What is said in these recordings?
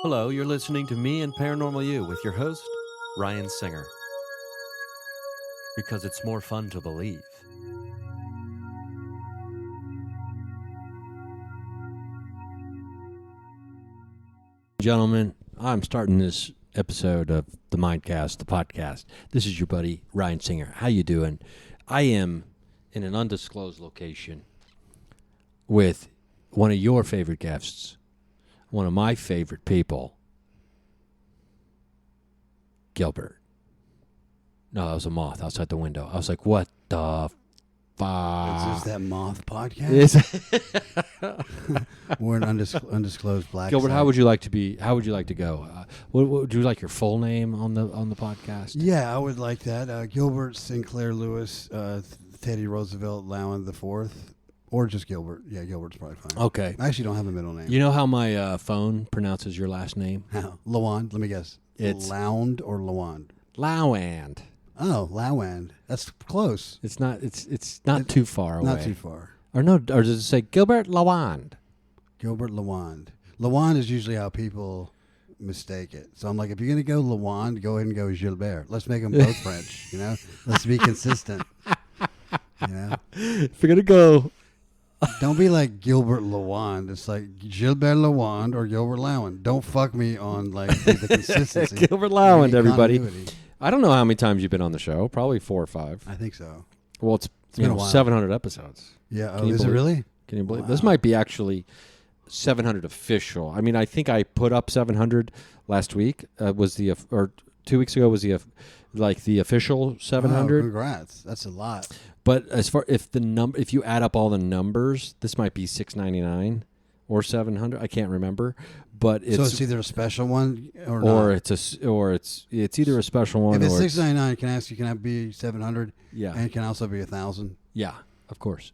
Hello, you're listening to Me and Paranormal You with your host, Ryan Singer. Because it's more fun to believe. Gentlemen, I'm starting this episode of the Mindcast, the podcast. This is your buddy, Ryan Singer. How you doing? I am in an undisclosed location with one of your favorite guests, one of my favorite people, Gilbert. No, that was a moth outside the window. I was like, what the fuck? Is this that moth podcast? We're an undisclosed black Gilbert, site. how would you like to be? How would you like to go? Would you like your full name on the podcast? Yeah, I would like that. Gilbert Sinclair Lewis, Teddy Roosevelt Lawand IV, or just Gilbert. Yeah, Gilbert's probably fine. Okay. I actually don't have a middle name. You know how my phone pronounces your last name? How? Lawand. Let me guess. It's Lound or Lawand? Lawand. Oh, Lawand. That's close. It's not. It's not too far away. Not too far. Or no? Or does it say Gilbert Lawand? Gilbert Lawand. Lawand is usually how people mistake it. So I'm like, if you're going to go Lawand, go ahead and go Gilbert. Let's make them both French, you know? Let's be consistent. You know? If you're gonna go, Don't be like Gilbert Lawand. It's like Gilbert Lawand or Gilbert Lawand. Don't fuck me on like the consistency. Gilbert Lawand, The everybody. continuity. I don't know how many times you've been on the show. Probably 4 or 5. I think so. Well, it's been a while. 700 episodes. Yeah. Can Oh, you is it believe- really? Can you believe Wow. this? Might be actually 700 official. I mean, I think I put up 700 last week. Was the or 2 weeks ago was the the official 700. Oh, congrats. That's a lot. But as far if you add up all the numbers, this might be 699 or 700. I can't remember. But So it's either a special one or not. it's either a special one If it's or it's, $6.99, can I ask you? Can that be 700? yeah, And it can also be 1,000. yeah, of course.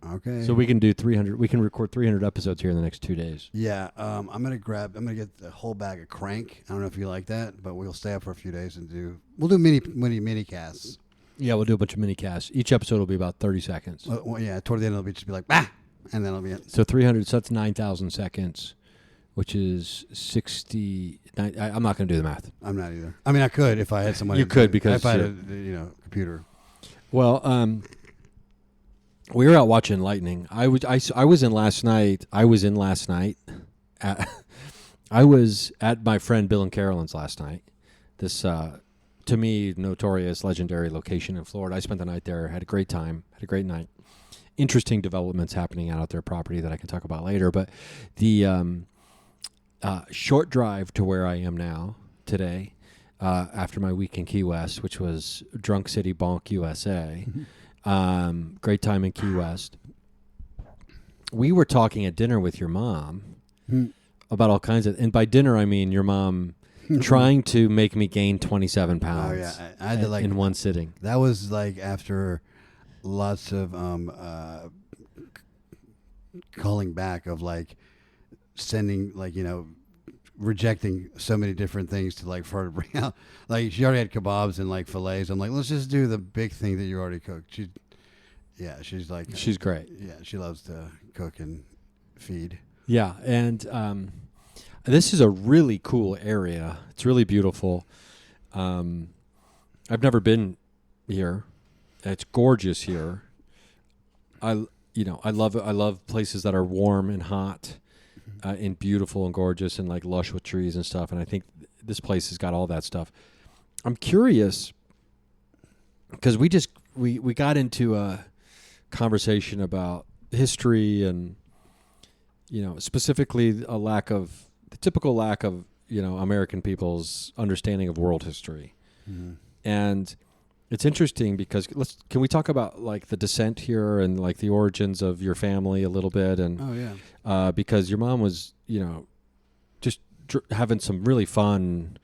Okay. So we can do 300. We can record 300 episodes here in the next 2 days. Yeah. I'm gonna get the whole bag of crank. I don't know if you like that, but we'll stay up for a few days and we'll do mini casts. Yeah, we'll do a bunch of mini casts. Each episode will be about 30 seconds. Well, yeah. Toward the end, it'll just be like bah, and then it'll be it. So 300. So that's 9,000 seconds, which is 60. I'm not going to do the math. I'm not either. I mean, I could if I had somebody. You could because if I had a computer. Well, we were out watching lightning. I was in last night. I was at my friend Bill and Carolyn's last night. This to me notorious legendary location in Florida. I spent the night there. Had a great time. Had a great night. Interesting developments happening out at their property that I can talk about later. But the short drive to where I am now today, after my week in Key West, which was Drunk City Bonk USA. Great time in Key West. We were talking at dinner with your mom about all kinds of, and by dinner I mean your mom trying to make me gain 27 pounds. Oh yeah, I had to in one sitting. That was like after lots of calling back of like sending rejecting so many different things to like for her to bring out. Like she already had kebabs and like fillets. I'm like, let's just do the big thing that you already cooked. She's like, She's great. Yeah, she loves to cook and feed. Yeah, and this is a really cool area. It's really beautiful. I've never been here. It's gorgeous here. I love it. I love places that are warm and hot. And beautiful and gorgeous and like lush with trees and stuff. And I think this place has got all that stuff. I'm curious because we got into a conversation about history and, specifically the typical lack of, American people's understanding of world history. Mm-hmm. And it's interesting because can we talk about like the descent here and like the origins of your family a little bit? And oh yeah, because your mom was just having some really fun.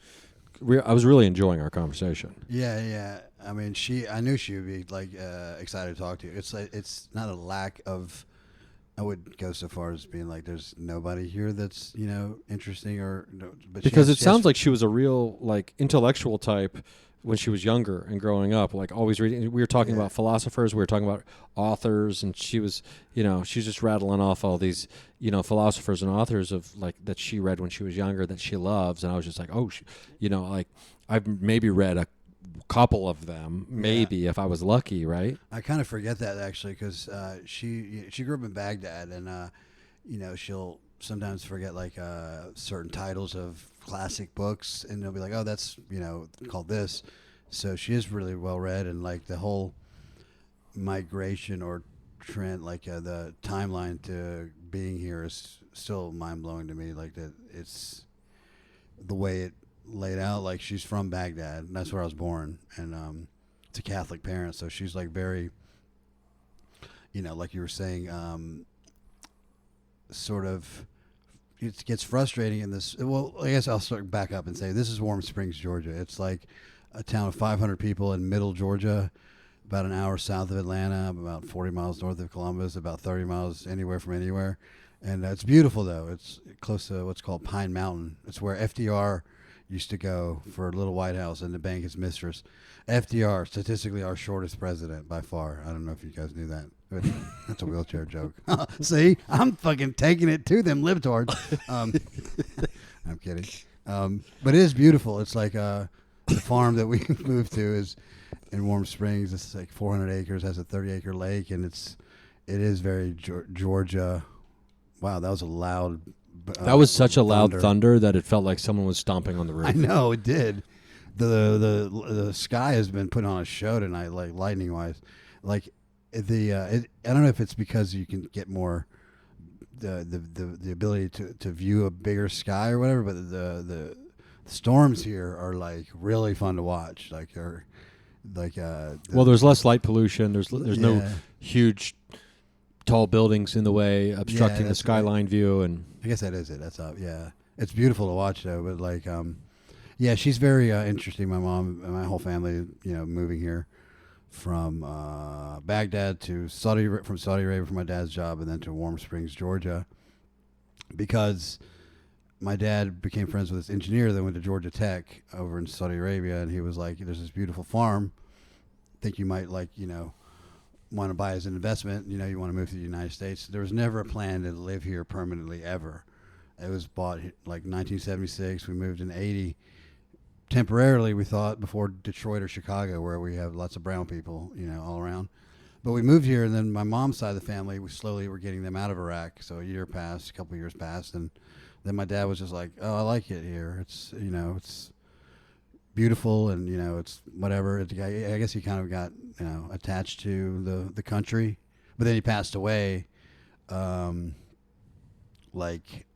I was really enjoying our conversation. Yeah. I mean, I knew she would be like excited to talk to you. It's not a lack of I would go so far as being like, there's nobody here that's interesting or no, but Because it sounds like she was a real like intellectual type when she was younger and growing up, like always reading. We were talking about philosophers, we were talking about authors, and she was, she's just rattling off all these, philosophers and authors of like that she read when she was younger that she loves, and I was just like, oh, like I've maybe read a couple of them, maybe if I was lucky, right? I kind of forget that actually because she grew up in Baghdad, and she'll sometimes forget like certain titles of classic books, and they'll be like, oh, that's called this. So she is really well read, and like the whole migration or trend, like the timeline to being here is still mind blowing to me. Like that, it's the way it laid out. Like she's from Baghdad, and that's where I was born, and it's a Catholic parent, so she's like very, like you were saying, sort of. It gets frustrating in this. Well, I guess I'll start back up and say this is Warm Springs, Georgia. It's like a town of 500 people in middle Georgia, about an hour south of Atlanta, about 40 miles north of Columbus, about 30 miles anywhere from anywhere. And it's beautiful, though. It's close to what's called Pine Mountain. It's where FDR used to go for a little White House and to bank his mistress. FDR, statistically our shortest president by far. I don't know if you guys knew that. But that's a wheelchair joke. See, I'm fucking taking it to them libtards. I'm kidding. But it is beautiful. It's like the farm that we moved to is in Warm Springs. It's like 400 acres, has a 30-acre lake, and it is very Georgia. Wow, that was a loud. That was such a loud thunder that it felt like someone was stomping on the roof. I know it did. The sky has been put on a show tonight, like lightning wise. Like I don't know if it's because you can get more the ability to view a bigger sky or whatever, but the storms here are like really fun to watch. Like they're like well, there's less light pollution. There's no huge tall buildings in the way obstructing the skyline view, and I guess that is it. That's it's beautiful to watch though. But like she's very interesting. My mom and my whole family, moving here from Baghdad to Saudi Arabia for my dad's job, and then to Warm Springs, Georgia, because my dad became friends with this engineer that went to Georgia Tech over in Saudi Arabia, and he was like, "There's this beautiful farm. Think you might want to buy as an investment. You want to move to the United States." There was never a plan to live here permanently ever. It was bought like 1976. We moved in 80. Temporarily, we thought, before Detroit or Chicago, where we have lots of brown people, all around. But we moved here, and then my mom's side of the family, we slowly were getting them out of Iraq. So a couple of years passed, and then my dad was just like, "Oh, I like it here. It's it's beautiful, and it's whatever." I guess he kind of got attached to the country, but then he passed away, like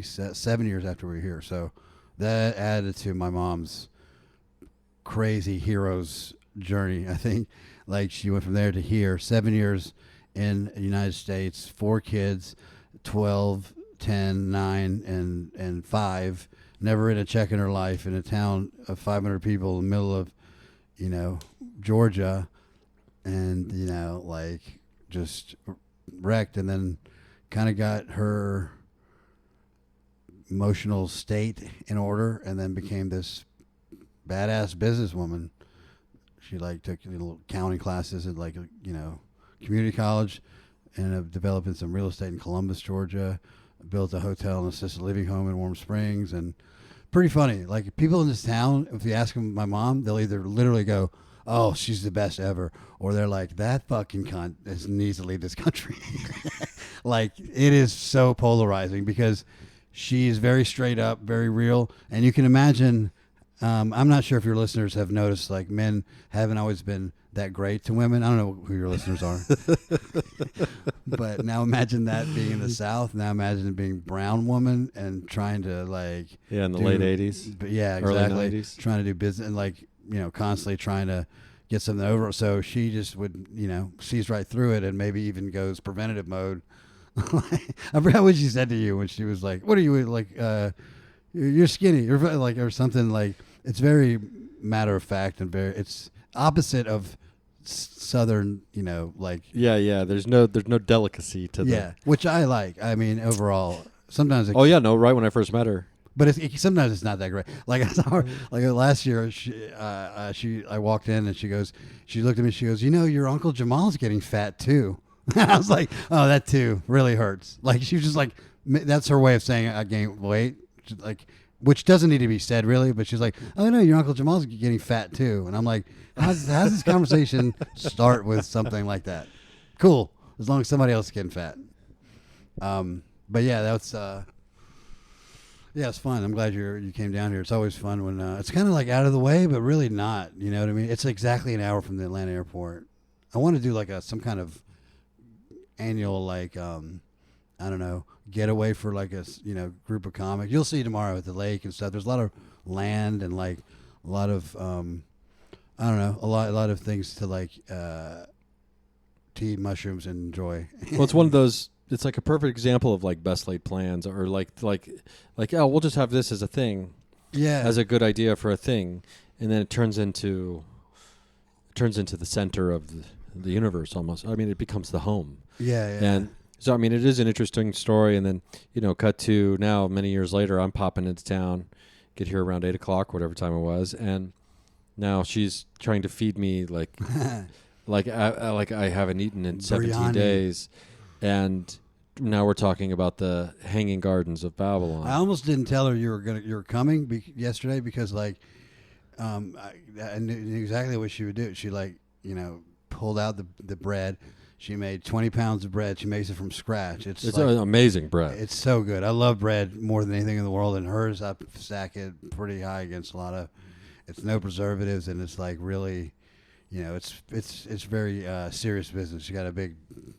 7 years after we were here. So that added to my mom's crazy hero's journey. I think like she went from there to here, 7 years in the United States, 4 kids, 12, 10, 9, and 5. Never written a check in her life in a town of 500 people in the middle of, Georgia, and, just wrecked, and then kind of got her emotional state in order, and then became this badass businesswoman. She took little accounting classes at community college, ended up developing some real estate in Columbus, Georgia, built a hotel and assisted living home in Warm Springs, and pretty funny. Like people in this town, if you ask them my mom, they'll either literally go, "Oh, she's the best ever," or they're like, "That fucking cunt needs to leave this country." Like it is so polarizing because she is very straight up, very real, and you can imagine. I'm not sure if your listeners have noticed, like men haven't always been that great to women. I don't know who your listeners are, but now imagine that being in the South. Now imagine it being brown woman and trying to in the late '80s. But yeah, exactly. Early '90s. Trying to do business and constantly trying to get something over. So she just would sees right through it and maybe even goes preventative mode. I forgot what she said to you when she was like, "What are you like? You're skinny," or something like. It's very matter of fact and it's opposite of southern, like Yeah. There's no delicacy to yeah, which I like. I mean, overall, sometimes. Oh yeah, no. Right when I first met her. But sometimes it's not that great. Like I saw her, like last year, I walked in and she looked at me, she goes, your Uncle Jamal's getting fat too. I was like, oh, that too really hurts. Like she was just like, that's her way of saying I gained weight, like, which doesn't need to be said really. But she's like, oh no, your Uncle Jamal's getting fat too, and I'm like, how's this conversation start with something like that? Cool, as long as somebody else is getting fat. But yeah, that's. Yeah, it's fun. I'm glad you came down here. It's always fun when it's kind of like out of the way, but really not. You know what I mean? It's exactly an hour from the Atlanta airport. I want to do like some kind of annual like I don't know, getaway for like a group of comics. You'll see tomorrow at the lake and stuff. There's a lot of land and like a lot of I don't know, a lot of things to like to eat mushrooms and enjoy. Well, it's one of those. It's like a perfect example of like best laid plans, or like oh, we'll just have this as a thing, as a good idea for a thing, and then it turns into the center of the universe almost. I mean, it becomes the home. Yeah. And so I mean, it is an interesting story, and then cut to now many years later, I'm popping into town, get here around 8:00, whatever time it was, and now she's trying to feed me like like I haven't eaten in 17 days. And now we're talking about the Hanging Gardens of Babylon. I almost didn't tell her you were coming yesterday because like I knew exactly what she would do. She pulled out the bread. She made 20 pounds of bread. She makes it from scratch. It's like, amazing bread. It's so good. I love bread more than anything in the world. And hers, I stack it pretty high against a lot of. It's no preservatives, and it's like really. It's very serious business. She got a big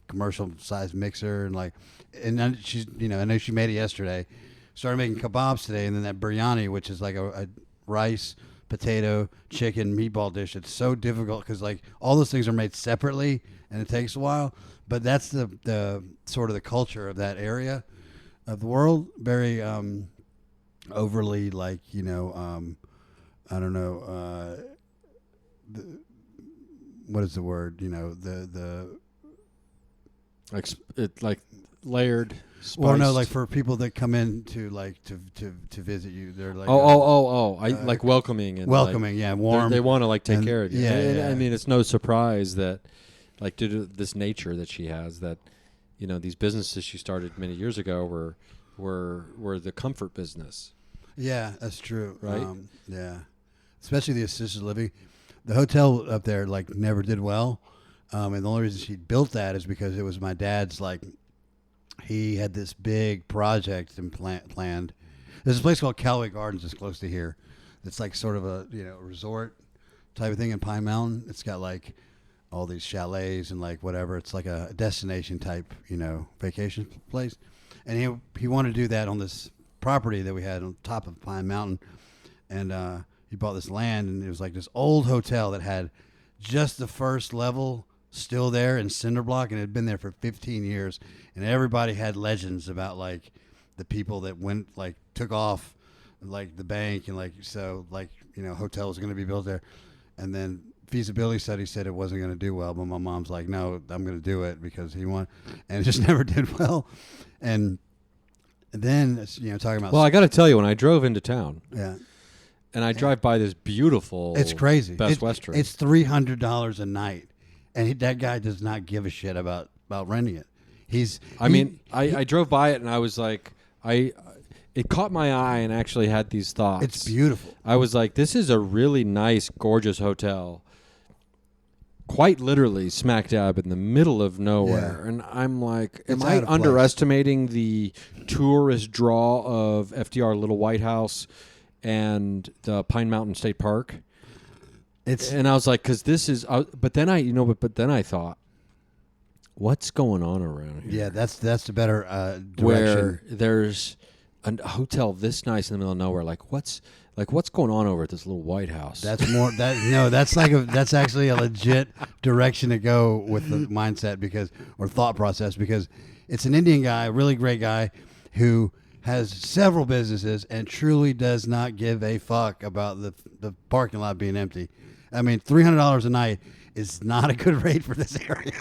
commercial sized mixer and she's I know she made it yesterday. Started making kebabs today, and then that biryani, which is like a rice, potato, chicken, meatball dish. It's so difficult because like all those things are made separately, and it takes a while. But that's the sort of the culture of that area of the world. Very overly like I don't know. What is the word? The like layered. Spiced. Well, no, like for people that come in to to visit you, they're like I like welcoming and warm. They want to like take care of you. Yeah. I mean, it's no surprise that like due to this nature that she has, that these businesses she started many years ago were the comfort business. Yeah, that's true. Right. Yeah, especially the assisted living. The hotel up there like never did well, and the only reason she built that is because it was my dad's. Like, he had this big project and planned. There's a place called Callaway Gardens that's close to here. It's like sort of a resort type of thing in Pine Mountain. It's got like all these chalets and like whatever. It's like a destination type vacation place, and he wanted to do that on this property that we had on top of Pine Mountain, and he bought this land, and it was like this old hotel that had just the first level still there in cinder block, and it had been there for 15 years. And everybody had legends about like the people that went like took off, like the bank, and like so like hotel was going to be built there. And then feasibility study said it wasn't going to do well, but my mom's like, no, I'm going to do it because he won, and it just never did well. And then talking about I got to tell you, when I drove into town, and I drive by this beautiful. It's crazy. Best Western. It's $300 a night, and that guy does not give a shit about renting it. I drove by it and I was like, it caught my eye and actually had these thoughts. It's beautiful. I was like, this is a really nice, gorgeous hotel, quite literally smack dab in the middle of nowhere. Yeah. And I'm like, am I underestimating the tourist draw of FDR Little White House and the Pine Mountain State Park? And I was like, because this is, but then I thought, what's going on around here? Yeah, that's the better direction. Where there's a hotel this nice in the middle of nowhere. Like what's going on over at this little White House? That's more that's actually a legit direction to go with the mindset or thought process, because it's an Indian guy, a really great guy who has several businesses and truly does not give a fuck about the parking lot being empty. I mean, $300 a night, is not a good rate for this area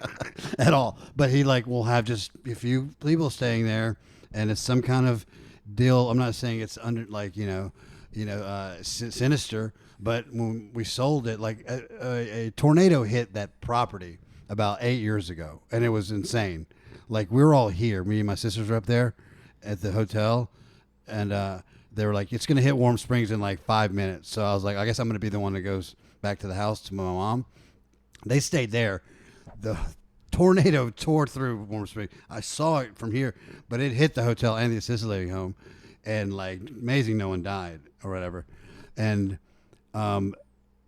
at all. But he like will have just a few people staying there, and it's some kind of deal. I'm not saying it's under like sinister, but when we sold it, like a tornado hit that property about 8 years ago, and it was insane. Like we were all here, me and my sisters were up there at the hotel, and they were like, it's going to hit Warm Springs in like 5 minutes. So I was like, I guess I'm going to be the one that goes back to the house to my mom. They stayed there. The tornado tore through Warm Springs. I saw it from here, but it hit the hotel and the assisted living home, and like amazing, no one died or whatever. And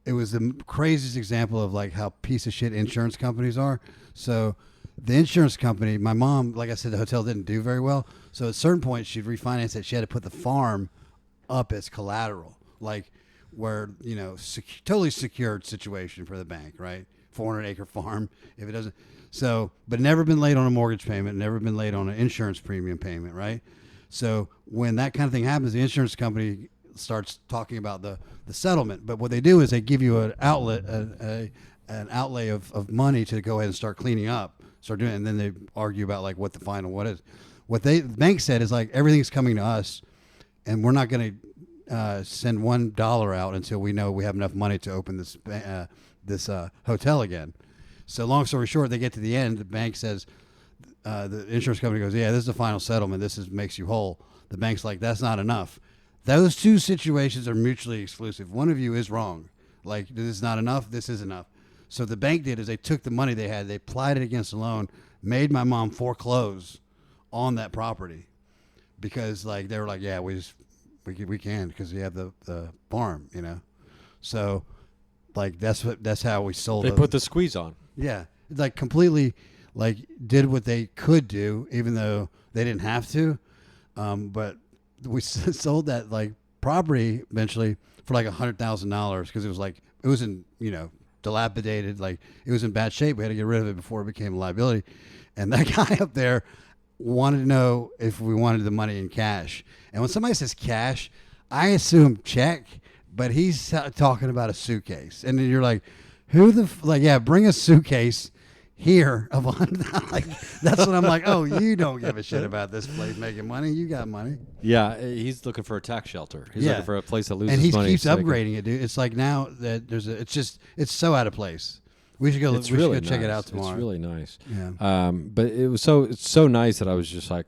it was the craziest example of like how piece of shit insurance companies are. So the insurance company, my mom, like I said, the hotel didn't do very well. So at a certain point, she'd refinance it. She had to put the farm up as collateral, like where, totally secured situation for the bank, right? 400-acre farm. If it doesn't, so, but never been late on a mortgage payment, never been late on an insurance premium payment, right? So when that kind of thing happens, the insurance company starts talking about the settlement. But what they do is they give you an outlet, an outlay of money to go ahead and start cleaning up, start doing it, and then they argue about like what the final what is. What the bank said is like everything's coming to us, and we're not going to send $1 out until we know we have enough money to open this hotel again. So long story short, they get to the end. The bank says, the insurance company goes, yeah, this is the final settlement. This makes you whole. The bank's like, that's not enough. Those two situations are mutually exclusive. One of you is wrong. Like, this is not enough. This is enough. So the bank did is they took the money they had, they applied it against the loan, made my mom foreclose on that property because like they were like, yeah, we can because we have the farm, So like that's how we sold. They put the squeeze on. Yeah, like completely, like did what they could do, even though they didn't have to. But we sold that like property eventually for like $100,000 because it was in dilapidated, like it was in bad shape. We had to get rid of it before it became a liability. And that guy up there wanted to know if we wanted the money in cash. And when somebody says cash, I assume check, but he's talking about a suitcase. And then you're like, bring a suitcase here of like that's what I'm like. Oh, you don't give a shit about this place making money. You got money. Yeah, he's looking for a tax shelter. He's looking for a place that loses money. And he keeps so upgrading it, dude. It's like now that it's so out of place. We should go. We should go check it out tomorrow. It's really nice. Yeah. But it's so nice that I was just like,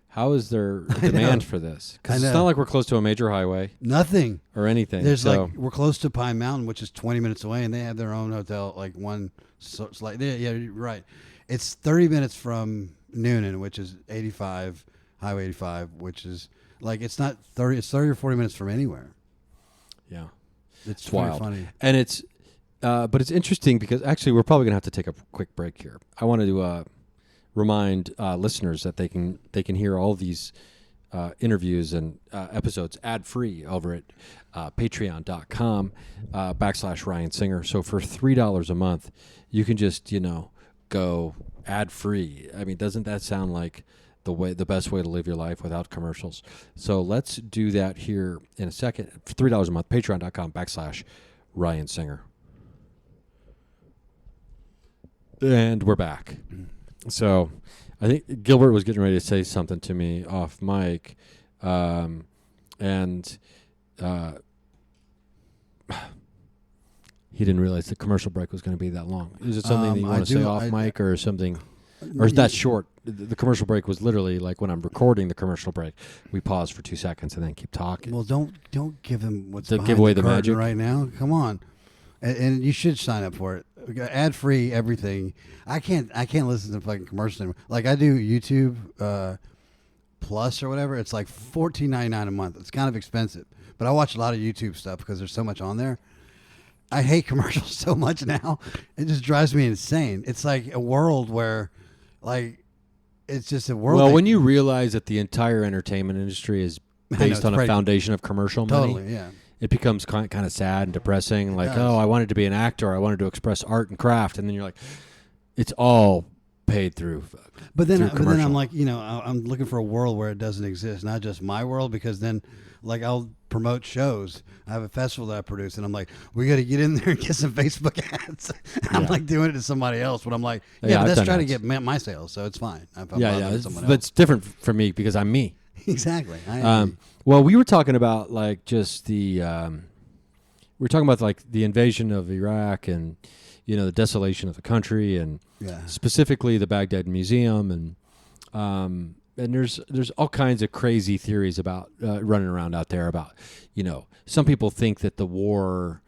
how is there demand for this? Because it's not like we're close to a major highway. Nothing or anything. There's we're close to Pine Mountain, which is 20 minutes away, and they have their own hotel. Like one, so it's like yeah, you're right. It's 30 minutes from Noonan, which is 85 Highway 85, which is like it's not 30. It's 30 or 40 minutes from anywhere. Yeah, it's wild. Funny, and it's. But it's interesting because actually we're probably going to have to take a quick break here. I wanted to remind listeners that they can hear all these interviews and episodes ad-free over at patreon.com /Ryan Singer. So for $3 a month, you can just, go ad-free. I mean, doesn't that sound like the best way to live your life without commercials? So let's do that here in a second. For $3 a month, patreon.com /Ryan Singer. And we're back. So I think Gilbert was getting ready to say something to me off mic. And he didn't realize the commercial break was going to be that long. Is it something that you want to say off mic or something? Or is that short? The commercial break was literally like when I'm recording the commercial break, we pause for 2 seconds and then keep talking. Well, don't give him what's Don't behind give away the curtain magic right now. Come on. And you should sign up for it. Ad free everything. I can't listen to fucking commercials anymore. Like I do YouTube Plus or whatever. It's like $14.99 a month. It's kind of expensive, but I watch a lot of YouTube stuff because there's so much on there. I hate commercials so much now. It just drives me insane. It's like a world where, like, it's just a world. Well, when you realize that the entire entertainment industry is based on a foundation of commercial money. Totally, yeah. It becomes kind of sad and depressing. Like, oh, I wanted to be an actor. I wanted to express art and craft. And then you're like, it's all paid through. But then I'm like, I'm looking for a world where it doesn't exist, not just my world, because then, like, I'll promote shows. I have a festival that I produce, and I'm like, we got to get in there and get some Facebook ads. I'm like doing it to somebody else, but I'm like, yeah, but that's trying to get my sales, so it's fine. If I'm bothering someone but else. it's different for me because I'm me. Exactly. Well, we were talking about like just the we were talking about like the invasion of Iraq and the desolation of the country and specifically the Baghdad Museum and there's all kinds of crazy theories about running around out there about some people think that the war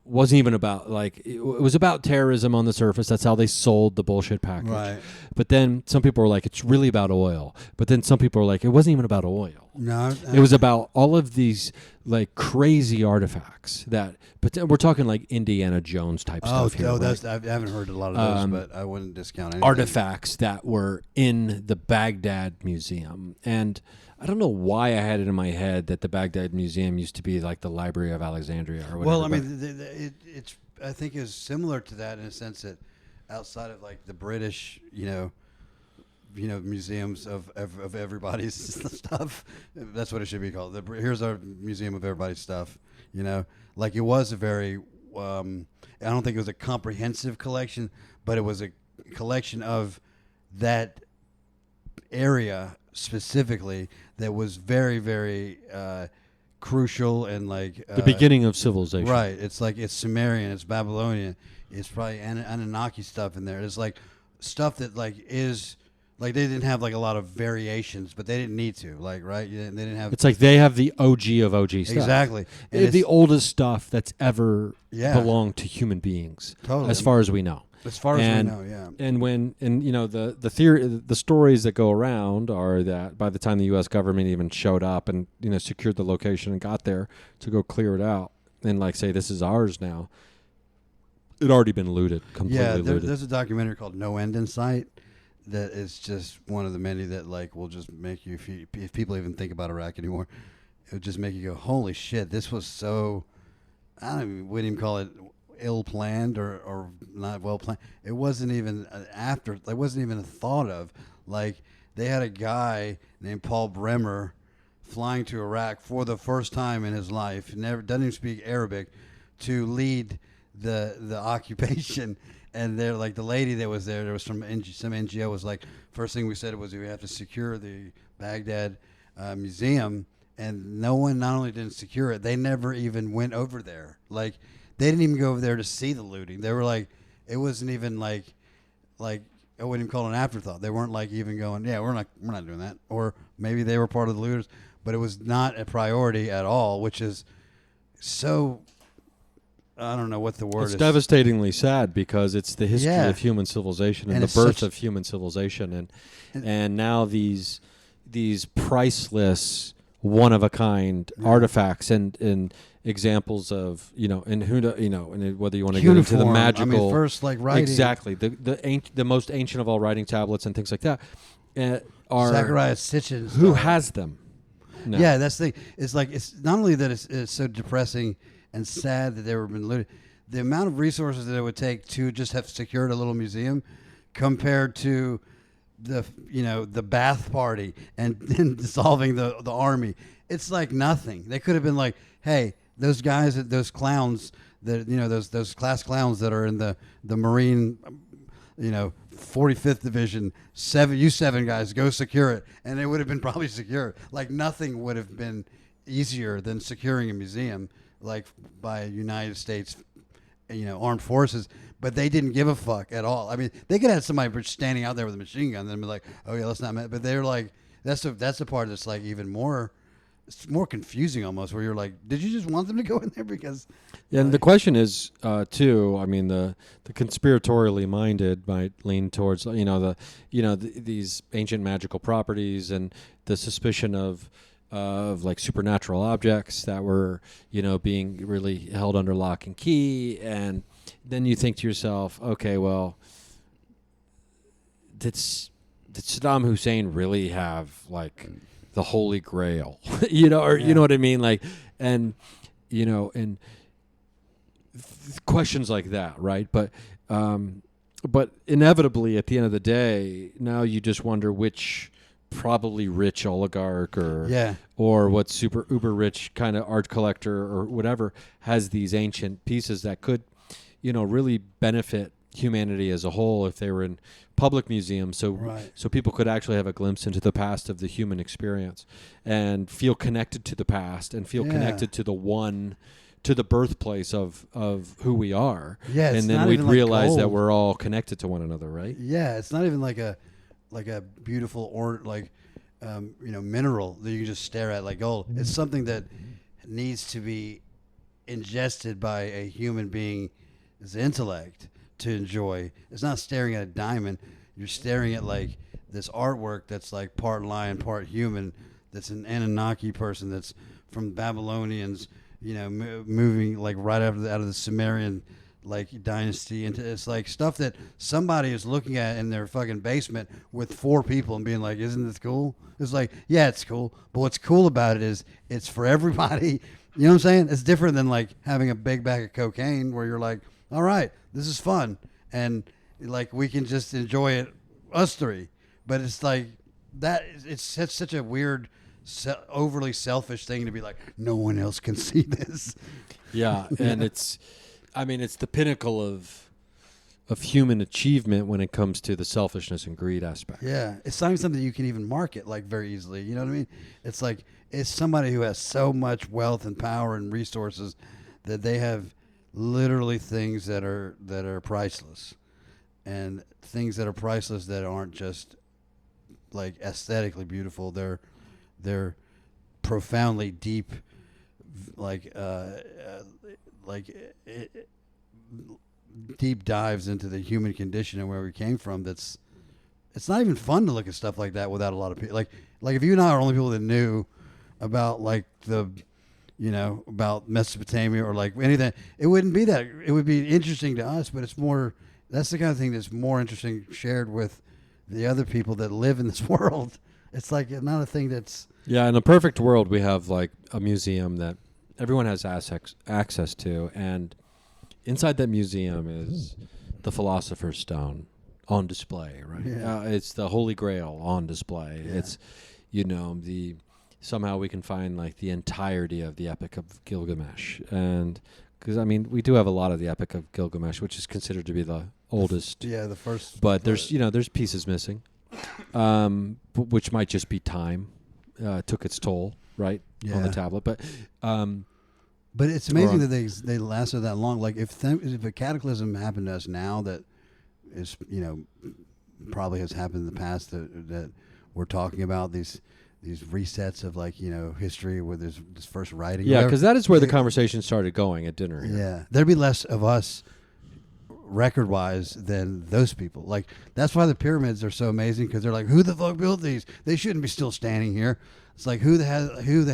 wasn't even about like it was about terrorism on the surface. That's how they sold the bullshit package. Right. But then some people were like, it's really about oil. But then some people were like, it wasn't even about oil. No, it was about all of these like crazy artifacts that. But we're talking like Indiana Jones type stuff here. Right? I haven't heard a lot of those, but I wouldn't discount anything. Artifacts that were in the Baghdad Museum, and I don't know why I had it in my head that the Baghdad Museum used to be like the Library of Alexandria or whatever. Well, I mean, it's I think is similar to that in a sense that outside of like the British, museums of everybody's stuff. That's what it should be called. Here's our museum of everybody's stuff. Like it was a very. I don't think it was a comprehensive collection, but it was a collection of that area specifically that was very, very crucial and like the beginning of civilization. Right. It's like it's Sumerian, it's Babylonian, it's probably Anunnaki stuff in there. It's like stuff that like is like they didn't have like a lot of variations, but they didn't need to. Like right, they didn't have. It's like they have the OG of OG stuff. Exactly. They have the oldest stuff that's ever Yeah. belonged to human beings, Totally. as far as we know. As far as we know, yeah. And the theory, the stories that go around are that by the time the U.S. government even showed up and secured the location and got there to go clear it out and like say this is ours now, it already been looted, completely looted. There's a documentary called No End in Sight that is just one of the many that like will just make you, if people even think about Iraq anymore, it would just make you go, holy shit, this was so, wouldn't even call it ill planned or not well planned. It wasn't even it wasn't even a thought of. Like they had a guy named Paul Bremer flying to Iraq for the first time in his life, doesn't even speak Arabic, to lead the occupation. And they're like the lady that was there was from some NGO was like, first thing we said was we have to secure the Baghdad museum, and no one not only didn't secure it, they never even went over there. Like they didn't even go over there to see the looting. They were like, it wasn't even like I wouldn't even call it an afterthought. They weren't like even going, yeah, we're not doing that. Or maybe they were part of the looters, but it was not a priority at all, which is so. I don't know what the word is. It's devastatingly sad because it's the history of human civilization and the birth of human civilization, and now these priceless, one of a kind artifacts and examples of and and whether you want to get into the magical. I mean, first like writing exactly the most ancient of all writing tablets and things like that are Zachariah Sitchin. Who has them? No. Yeah, that's the thing. It's like it's not only that it's so depressing and sad that they were been looted. The amount of resources that it would take to just have secured a little museum, compared to the bath party and dissolving the army, it's like nothing. They could have been like, hey, those guys, those clowns, that those class clowns that are in the Marine, 45th Division, seven guys, go secure it, and it would have been probably secure. Like nothing would have been easier than securing a museum, like by United States, armed forces. But they didn't give a fuck at all. I mean, they could have somebody standing out there with a machine gun and then be like, oh yeah, let's not. But they're like, that's the part that's like even more. It's more confusing almost, where you're like, did you just want them to go in there? Because and the question is too. I mean, the conspiratorially minded might lean towards these ancient magical properties and the suspicion of like supernatural objects that were being really held under lock and key, and then you think to yourself, okay, well, did Saddam Hussein really have like the Holy Grail, you know what I mean? Like, and questions like that, right? But inevitably at the end of the day, now you just wonder which probably rich oligarch Yeah. or what super uber rich kind of art collector or whatever has these ancient pieces that could, really benefit humanity as a whole if they were in public museums, so people could actually have a glimpse into the past of the human experience and feel connected to the past and feel connected to the birthplace of who we are. Yeah, and then we'd realize that we're all connected to one another, right? Yeah, it's not even like a beautiful mineral that you can just stare at like gold. It's something that needs to be ingested by a human being's intellect to enjoy. It's not staring at a diamond. You're staring at like this artwork that's like part lion, part human. That's an Anunnaki person that's from Babylonians, moving like right out of the Sumerian like dynasty into it's like stuff that somebody is looking at in their fucking basement with 4 people and being like, isn't this cool? It's like, yeah, it's cool, but what's cool about it is it's for everybody. You know what I'm saying? It's different than like having a big bag of cocaine where you're like, all right, this is fun and like we can just enjoy it, us 3. But it's like that. It's such a weird, overly selfish thing to be like, no one else can see this. Yeah, and it's the pinnacle of human achievement when it comes to the selfishness and greed aspect. Yeah, it's not even something you can even market like very easily. You know what I mean? It's like it's somebody who has so much wealth and power and resources that they have literally things that are priceless, and things that are priceless that aren't just like aesthetically beautiful. They're profoundly deep, deep dives into the human condition and where we came from. It's not even fun to look at stuff like that without a lot of people. Like if you and I are only people that knew about like about Mesopotamia or like anything, it wouldn't be that. It would be interesting to us, but it's more. That's the kind of thing that's more interesting shared with the other people that live in this world. It's like not a thing that's. Yeah, in a perfect world, we have like a museum that everyone has access to, and inside that museum is the Philosopher's Stone on display, right? Yeah. It's the Holy Grail on display. Yeah. It's, somehow we can find like the entirety of the Epic of Gilgamesh. And because, we do have a lot of the Epic of Gilgamesh, which is considered to be the oldest. Yeah, the first. But there's pieces missing, which might just be time. Took its toll, right, on the tablet. But it's amazing that they lasted that long. Like if a cataclysm happened to us now that is probably has happened in the past that we're talking about these resets of like history where there's this first writing. Yeah, because that is where the conversation started going at dinner. Here. Yeah, there'd be less of us record-wise than those people. Like that's why the pyramids are so amazing because they're like, who the fuck built these? They shouldn't be still standing here. It's like who the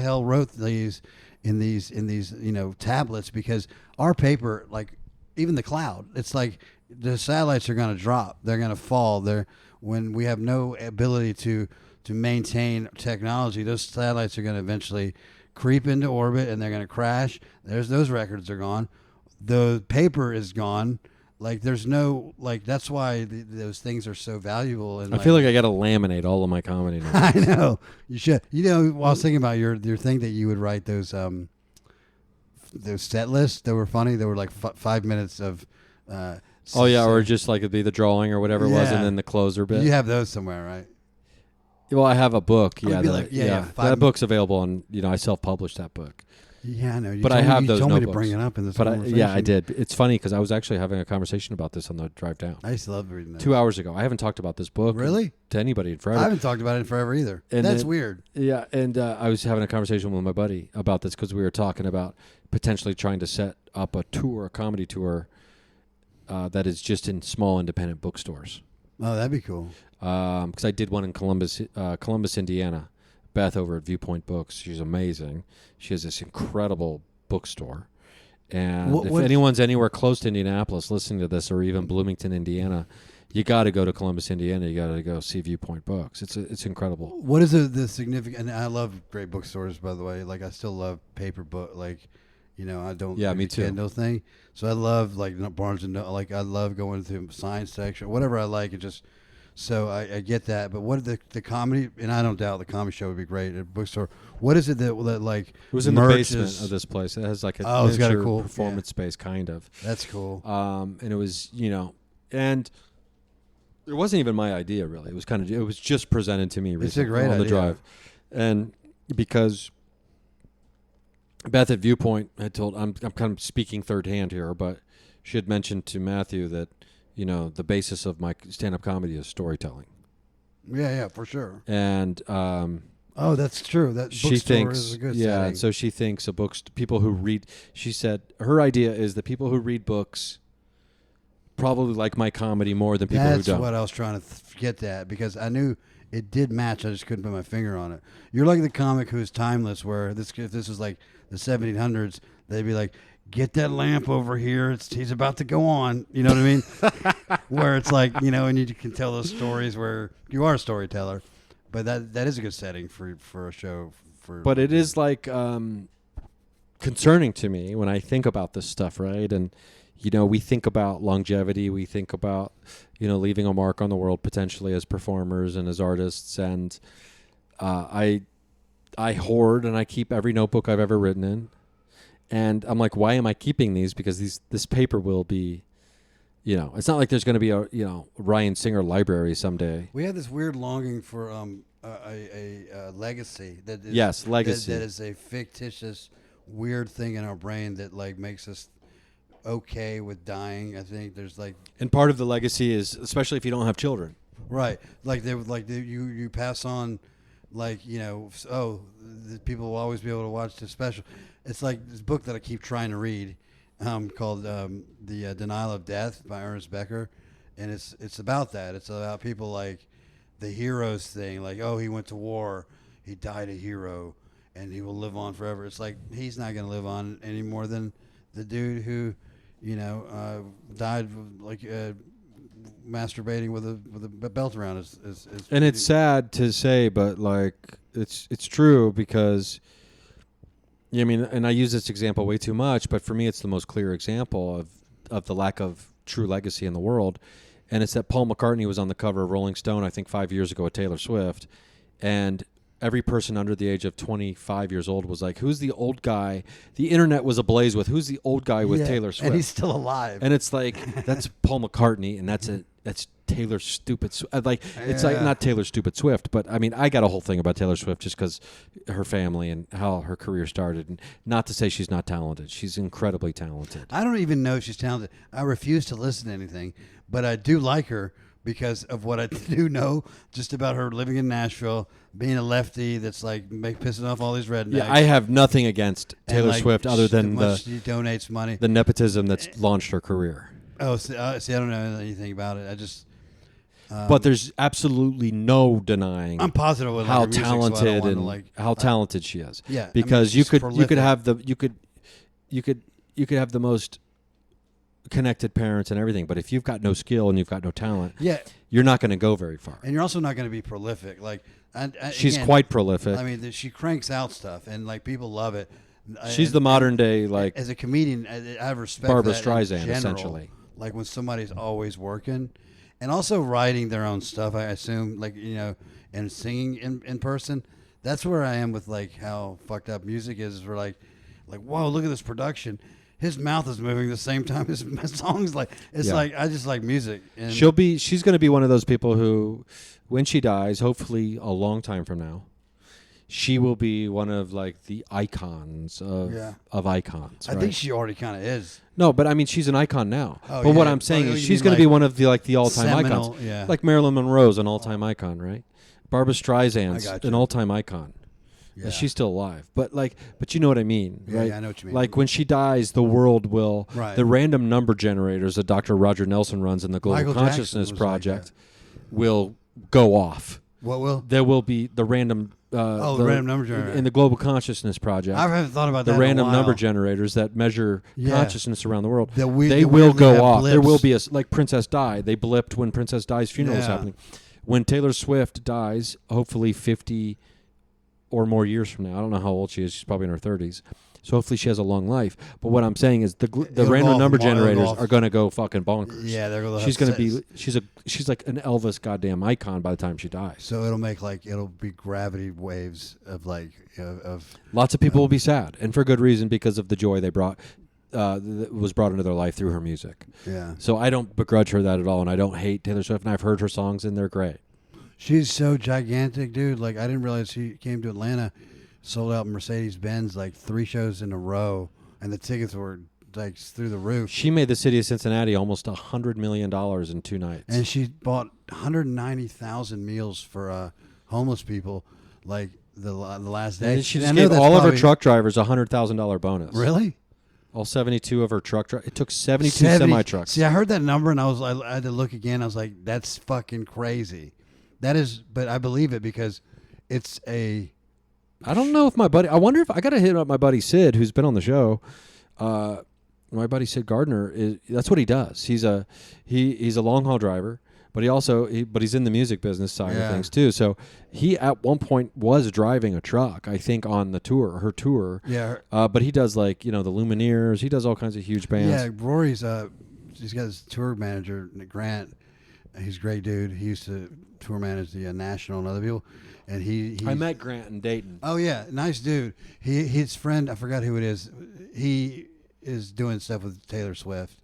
hell wrote these in these tablets? Because our paper, like even the cloud, it's like the satellites are going to drop. They're going to fall. When we have no ability to maintain technology, those satellites are going to eventually creep into orbit and they're going to crash. Those records are gone. The paper is gone. Like there's no that's why those things are so valuable. And I feel like I got to laminate all of my comedy now. I know you should. While I was thinking about your thing that you would write those set lists that were funny. They were like 5 minutes of. Or just like it'd be the drawing or whatever it was, and then the closer bit. You have those somewhere, right? Well, I have a book. Yeah, that book's available on. I self-published that book. Yeah, I know. But I have those notebooks. You told me to notebooks. bring it up in this conversation. I did. It's funny because I was actually having a conversation about this on the drive down. I used to love reading that. 2 hours ago. I haven't talked about this book really to anybody in forever. I haven't talked about it in forever either. And that's weird. Yeah, and I was having a conversation with my buddy about this because we were talking about potentially trying to set up a comedy tour that is just in small independent bookstores. Oh, that'd be cool. Because I did one in Columbus, Indiana. Beth over at Viewpoint Books. She's amazing. She has this incredible bookstore. And if anyone's anywhere close to Indianapolis listening to this, or even Bloomington, Indiana, you got to go to Columbus, Indiana. You got to go see Viewpoint Books. It's incredible. What is the significant? And I love great bookstores, by the way. Like I still love paper book. Like, I don't. Yeah, me too. Kindle thing. So I love like Barnes and Noble. Like I love going to the science section, whatever I like, and just So I get that, but what the comedy, and I don't doubt the comedy show would be great at a bookstore. What is it that like It was in the merges? basement of this place. It has like a It's got a miniature cool performance space, kind of. That's cool. And it was, and it wasn't even my idea, really. It was just presented to me recently It's a great on the idea. drive. And because Beth at Viewpoint had told, I'm kind of speaking third hand here, but she had mentioned to Matthew that, the basis of my stand-up comedy is storytelling. Yeah, for sure. And that's true. That she bookstore thinks, is a good yeah, setting. and so she thinks people who read, she said her idea is that people who read books probably like my comedy more than people who don't. That's what I was trying to get at, because I knew it did match. I just couldn't put my finger on it. You're like the comic who's timeless, where if this was like the 1700s, they'd be like, get that lamp over here. He's about to go on. You know what I mean? Where it's like, and you can tell those stories where you are a storyteller. But that is a good setting for a show. But it is like concerning to me when I think about this stuff, right? And, we think about longevity. We think about, leaving a mark on the world potentially as performers and as artists. And I hoard and I keep every notebook I've ever written in. And I'm like, why am I keeping these? Because this paper will be, it's not like there's going to be a, Ryan Singer library someday. We have this weird longing for a legacy. Legacy. That is a fictitious, weird thing in our brain that like makes us okay with dying. I think there's like, and part of the legacy is, especially if you don't have children, right? Like you pass on, like the people will always be able to watch the special. It's like this book that I keep trying to read, called The Denial of Death by Ernest Becker, and it's about that. It's about people like the heroes thing, like, oh, he went to war, he died a hero, and he will live on forever. It's like he's not going to live on any more than the dude who, died like masturbating with a belt around his and it's sad to say, but like it's true, because. Yeah, I mean, and I use this example way too much, but for me, it's the most clear example of the lack of true legacy in the world. And it's that Paul McCartney was on the cover of Rolling Stone, I think 5 years ago, with Taylor Swift. And every person under the age of 25 years old was like, who's the old guy? The internet was ablaze with, who's the old guy with Taylor Swift? And he's still alive. And it's like, that's Paul McCartney, and that's Taylor Stupid. It's like not Taylor Stupid Swift, but I mean, I got a whole thing about Taylor Swift just because her family and how her career started. And not to say she's not talented. She's incredibly talented. I don't even know if she's talented. I refuse to listen to anything, but I do like her because of what I do know just about her living in Nashville, being a lefty that's like pissing off all these rednecks. Yeah, I have nothing against Taylor Swift other than she donates money, the nepotism that's launched her career. Oh, see, I don't know anything about it. I just. But there's absolutely no denying. I'm positive with how her music, talented so and how talented she is. Yeah, because you could have the most connected parents and everything, but if you've got no skill and you've got no talent, you're not going to go very far. And you're also not going to be prolific. Like she's again, quite prolific. I mean, she cranks out stuff, and like people love it. She's the modern day like as a comedian. I have respect Barbra for that Streisand, in general. essentially. Like when somebody's always working, and also writing their own stuff. I assume, like and singing in person. That's where I am with like how fucked up music is. We're like whoa, look at this production. His mouth is moving the same time his song's like. It's like I just like music. And she's going to be one of those people who, when she dies, hopefully a long time from now, she will be one of like the icons of icons. I think she already kind of is. No, but I mean she's an icon now. Oh, but what I'm saying is she's going to be one of the all-time seminal, icons. Yeah. Like Marilyn Monroe's an all-time icon, right? Barbra Streisand's an all-time icon. Yeah. She's still alive, but you know what I mean, right? Yeah, I know what you mean. Like when she dies, the world will, right. The random number generators that Dr. Roger Nelson runs in the Global Michael Consciousness Project like will go off. What will? There will be the random. The random number generator in the Global Consciousness Project. I haven't thought about that. The random in a while. number generators that measure consciousness around the world. They will go off. Blips. There will be like Princess Di. They blipped when Princess Di's funeral was happening. When Taylor Swift dies, hopefully 50 or more years from now, I don't know how old she is. She's probably in her 30s. So hopefully she has a long life. But what I'm saying is the It'll random go number off, it'll go generators off. are going to go fucking bonkers. Yeah, they're gonna. She's going to be she's like an Elvis goddamn icon by the time she dies. So it'll be gravity waves of like of. Lots of people will be sad, and for good reason, because of the joy they brought. That was brought into their life through her music. Yeah. So I don't begrudge her that at all, and I don't hate Taylor Swift, and I've heard her songs, and they're great. She's so gigantic, dude. Like, I didn't realize she came to Atlanta, sold out Mercedes-Benz like 3 shows in a row, and the tickets were like through the roof. She made the city of Cincinnati almost $100 million in 2 nights. And she bought 190,000 meals for homeless people, like the last day. And she And just I know gave that's all of her probably- truck drivers a $100,000 bonus. Really? All 72 of her truck drivers. It took 72 70 semi-trucks. See, I heard that number, and I had to look again. I was like, that's fucking crazy. That is, but I believe it because it's a. I don't know if my buddy. I wonder if I got to hit up my buddy Sid, who's been on the show. My buddy Sid Gardner that's what he does. He's a long haul driver, but he's in the music business side of things too. So he at one point was driving a truck, I think, on her tour. Yeah. But he does like the Lumineers. He does all kinds of huge bands. Yeah, Rory's he's got his tour manager Grant. He's a great dude. He used to tour manage the National and other people, and I met Grant in Dayton. Oh yeah, nice dude. His friend, I forgot who it is. He is doing stuff with Taylor Swift,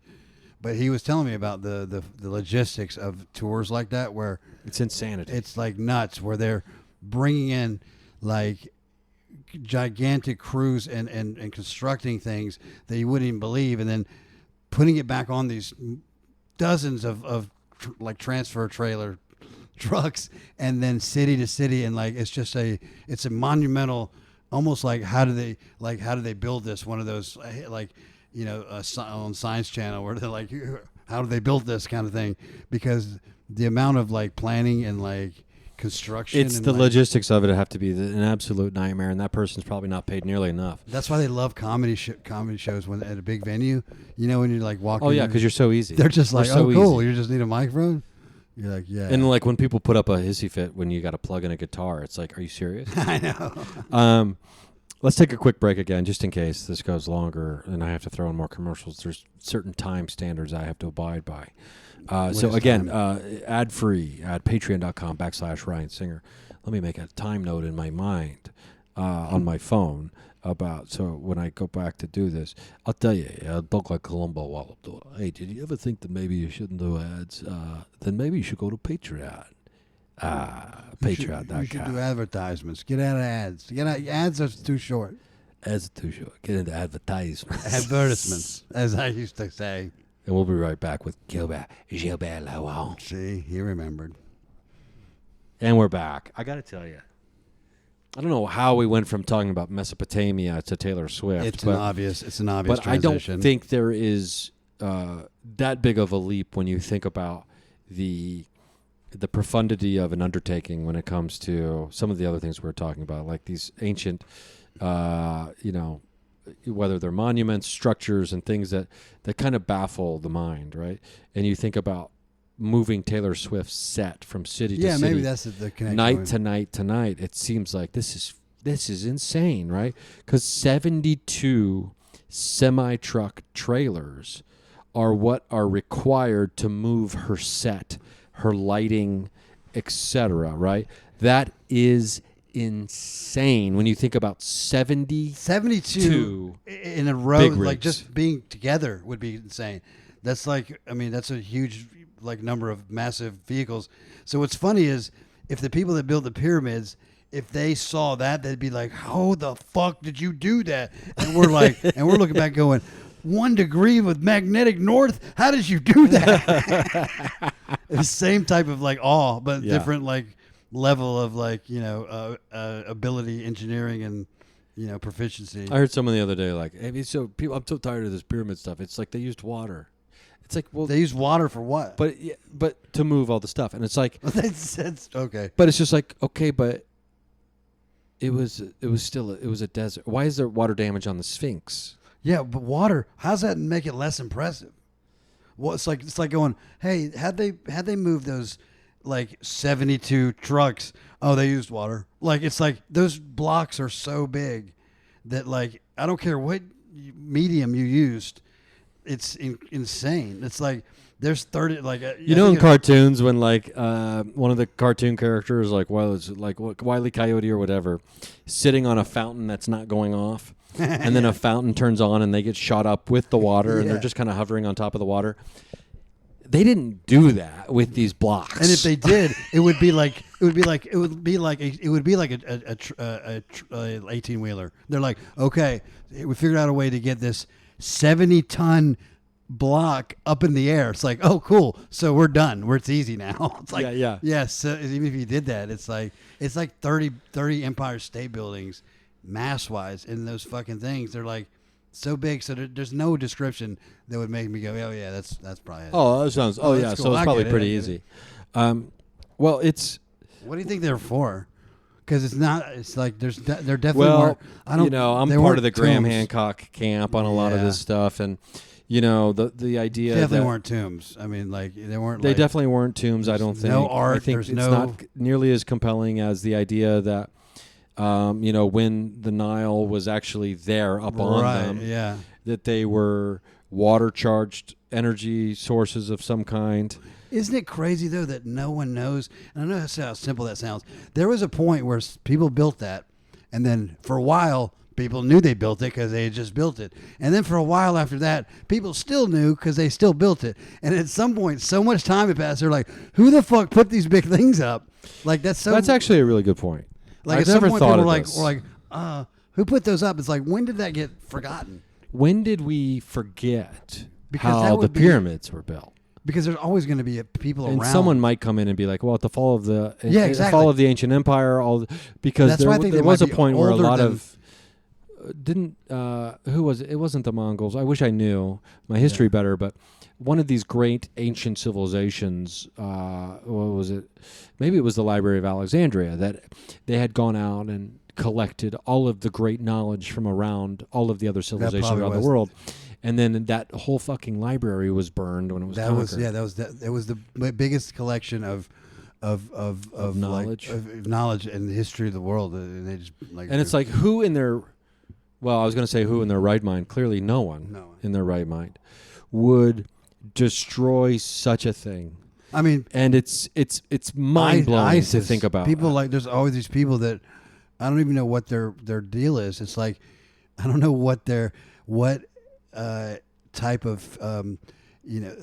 but he was telling me about the logistics of tours like that, where It's insanity. it's like nuts, where they're bringing in like gigantic crews and constructing things that you wouldn't even believe, and then putting it back on these dozens of like transfer trailer trucks, and then city to city, and like it's a monumental, almost like how do they build this? One of those like on Science Channel where they're like, how do they build this kind of thing? Because the amount of like planning and like construction, It's and the like, logistics of it have to be an absolute nightmare, and that person's probably not paid nearly enough. That's why they love comedy shows when at a big venue. When you're like walking. Oh yeah, because you're so easy. they're just like, We're so oh cool, easy. you just need a microphone. You're like, yeah. And like when people put up a hissy fit when you got to plug in a guitar, it's like, are you serious? I know. Let's take a quick break again, just in case this goes longer and I have to throw in more commercials. There's certain time standards I have to abide by. So again, ad-free at patreon.com/Ryan Singer. Let me make a time note in my mind on my phone so when I go back to do this, I'll tell you, I talk like Columbo while I'm doing it. Hey, did you ever think that maybe you shouldn't do ads? Then maybe you should go to Patreon. Patreon.com. You should do advertisements. Get out of ads. Ads are too short. Ads are too short. Get into advertisements. Advertisements, as I used to say. And we'll be right back with Gilbert Lawand. See, he remembered. And we're back. I got to tell you, I don't know how we went from talking about Mesopotamia to Taylor Swift. It's an obvious but transition. I don't think there is that big of a leap when you think about the profundity of an undertaking when it comes to some of the other things we're talking about, like these ancient, whether they're monuments, structures, and things that kind of baffle the mind, right? And you think about moving Taylor Swift's set from city to city. Yeah, maybe that's the connection. Night to night to night. It seems like this is insane, right? Because 72 semi-truck trailers are what are required to move her set, her lighting, etc., right? That is insane when you think about 72 in a row, big like rigs. just being together would be insane. That's like, that's a huge like number of massive vehicles. So what's funny is if the people that built the pyramids, if they saw that, they'd be like, how the fuck did you do that? And we're like, and we're looking back going, 1 degree with magnetic north? How did you do that? The same type of like awe, but different like level of like, ability, engineering, and, proficiency. I heard someone the other day like, hey, I'm so tired of this pyramid stuff. It's like they used water. It's like, well, They use water for what? but to move all the stuff, and it's like, That's okay. but it's just like, okay, but it was a desert. Why is there water damage on the Sphinx? Yeah, but water, how's that make it less impressive? Well, it's like going, hey, had they moved those like 72 trucks? Oh, they used water. Like it's like those blocks are so big that like I don't care what medium you used. It's insane. It's like there's 30 like you know in cartoons when like one of the cartoon characters like it's like Wile E. Coyote or whatever sitting on a fountain that's not going off and then a fountain turns on and they get shot up with the water and they're just kind of hovering on top of the water. They didn't do that with these blocks. And if they did, it would be like a 18-wheeler. They're like, okay, we figured out a way to get this 70-ton block up in the air. It's like, oh, cool. So we're done. It's easy now. It's like, yes. So even if you did that, it's like 30 Empire State Buildings, mass wise, in those fucking things. They're like so big. So there's no description that would make me go, oh yeah, that's probably it. Oh, that sounds. Oh yeah, cool. So it's probably pretty easy. Well, it's. What do you think they're for? Because it's not. It's like they're definitely. Well, I'm part of the Graham Hancock camp on a lot of this stuff, and the idea definitely weren't tombs. I mean, like they weren't. They definitely weren't tombs. I don't think. No art. I think it's not nearly as compelling as the idea that. When the Nile was actually there up on them, that they were water-charged energy sources of some kind. Isn't it crazy, though, that no one knows? And I know how simple that sounds. There was a point where people built that, and then for a while, people knew they built it because they had just built it. And then for a while after that, people still knew because they still built it. And at some point, so much time had passed, they're like, who the fuck put these big things up? Like, that's actually a really good point. Like I've at some point, people were like, who put those up? It's like, when did that get forgotten? When did we forget how the pyramids were built? Because there's always going to be people around. And someone might come in and be like, well, at the fall of the fall of the ancient empire, because there was a point where a lot of who was it? It wasn't the Mongols. I wish I knew my history better, but one of these great ancient civilizations, what was it? Maybe it was the Library of Alexandria, that they had gone out and collected all of the great knowledge from around all of the other civilizations around the world. And then that whole fucking library was burned when it was conquered. It was the biggest collection of knowledge, of knowledge and the history of the world. And they just it's like who in their right mind? Clearly, no one in their right mind would destroy such a thing. I mean, and it's mind blowing to think about. People there's always these people that I don't even know what their deal is. It's like I don't know what type of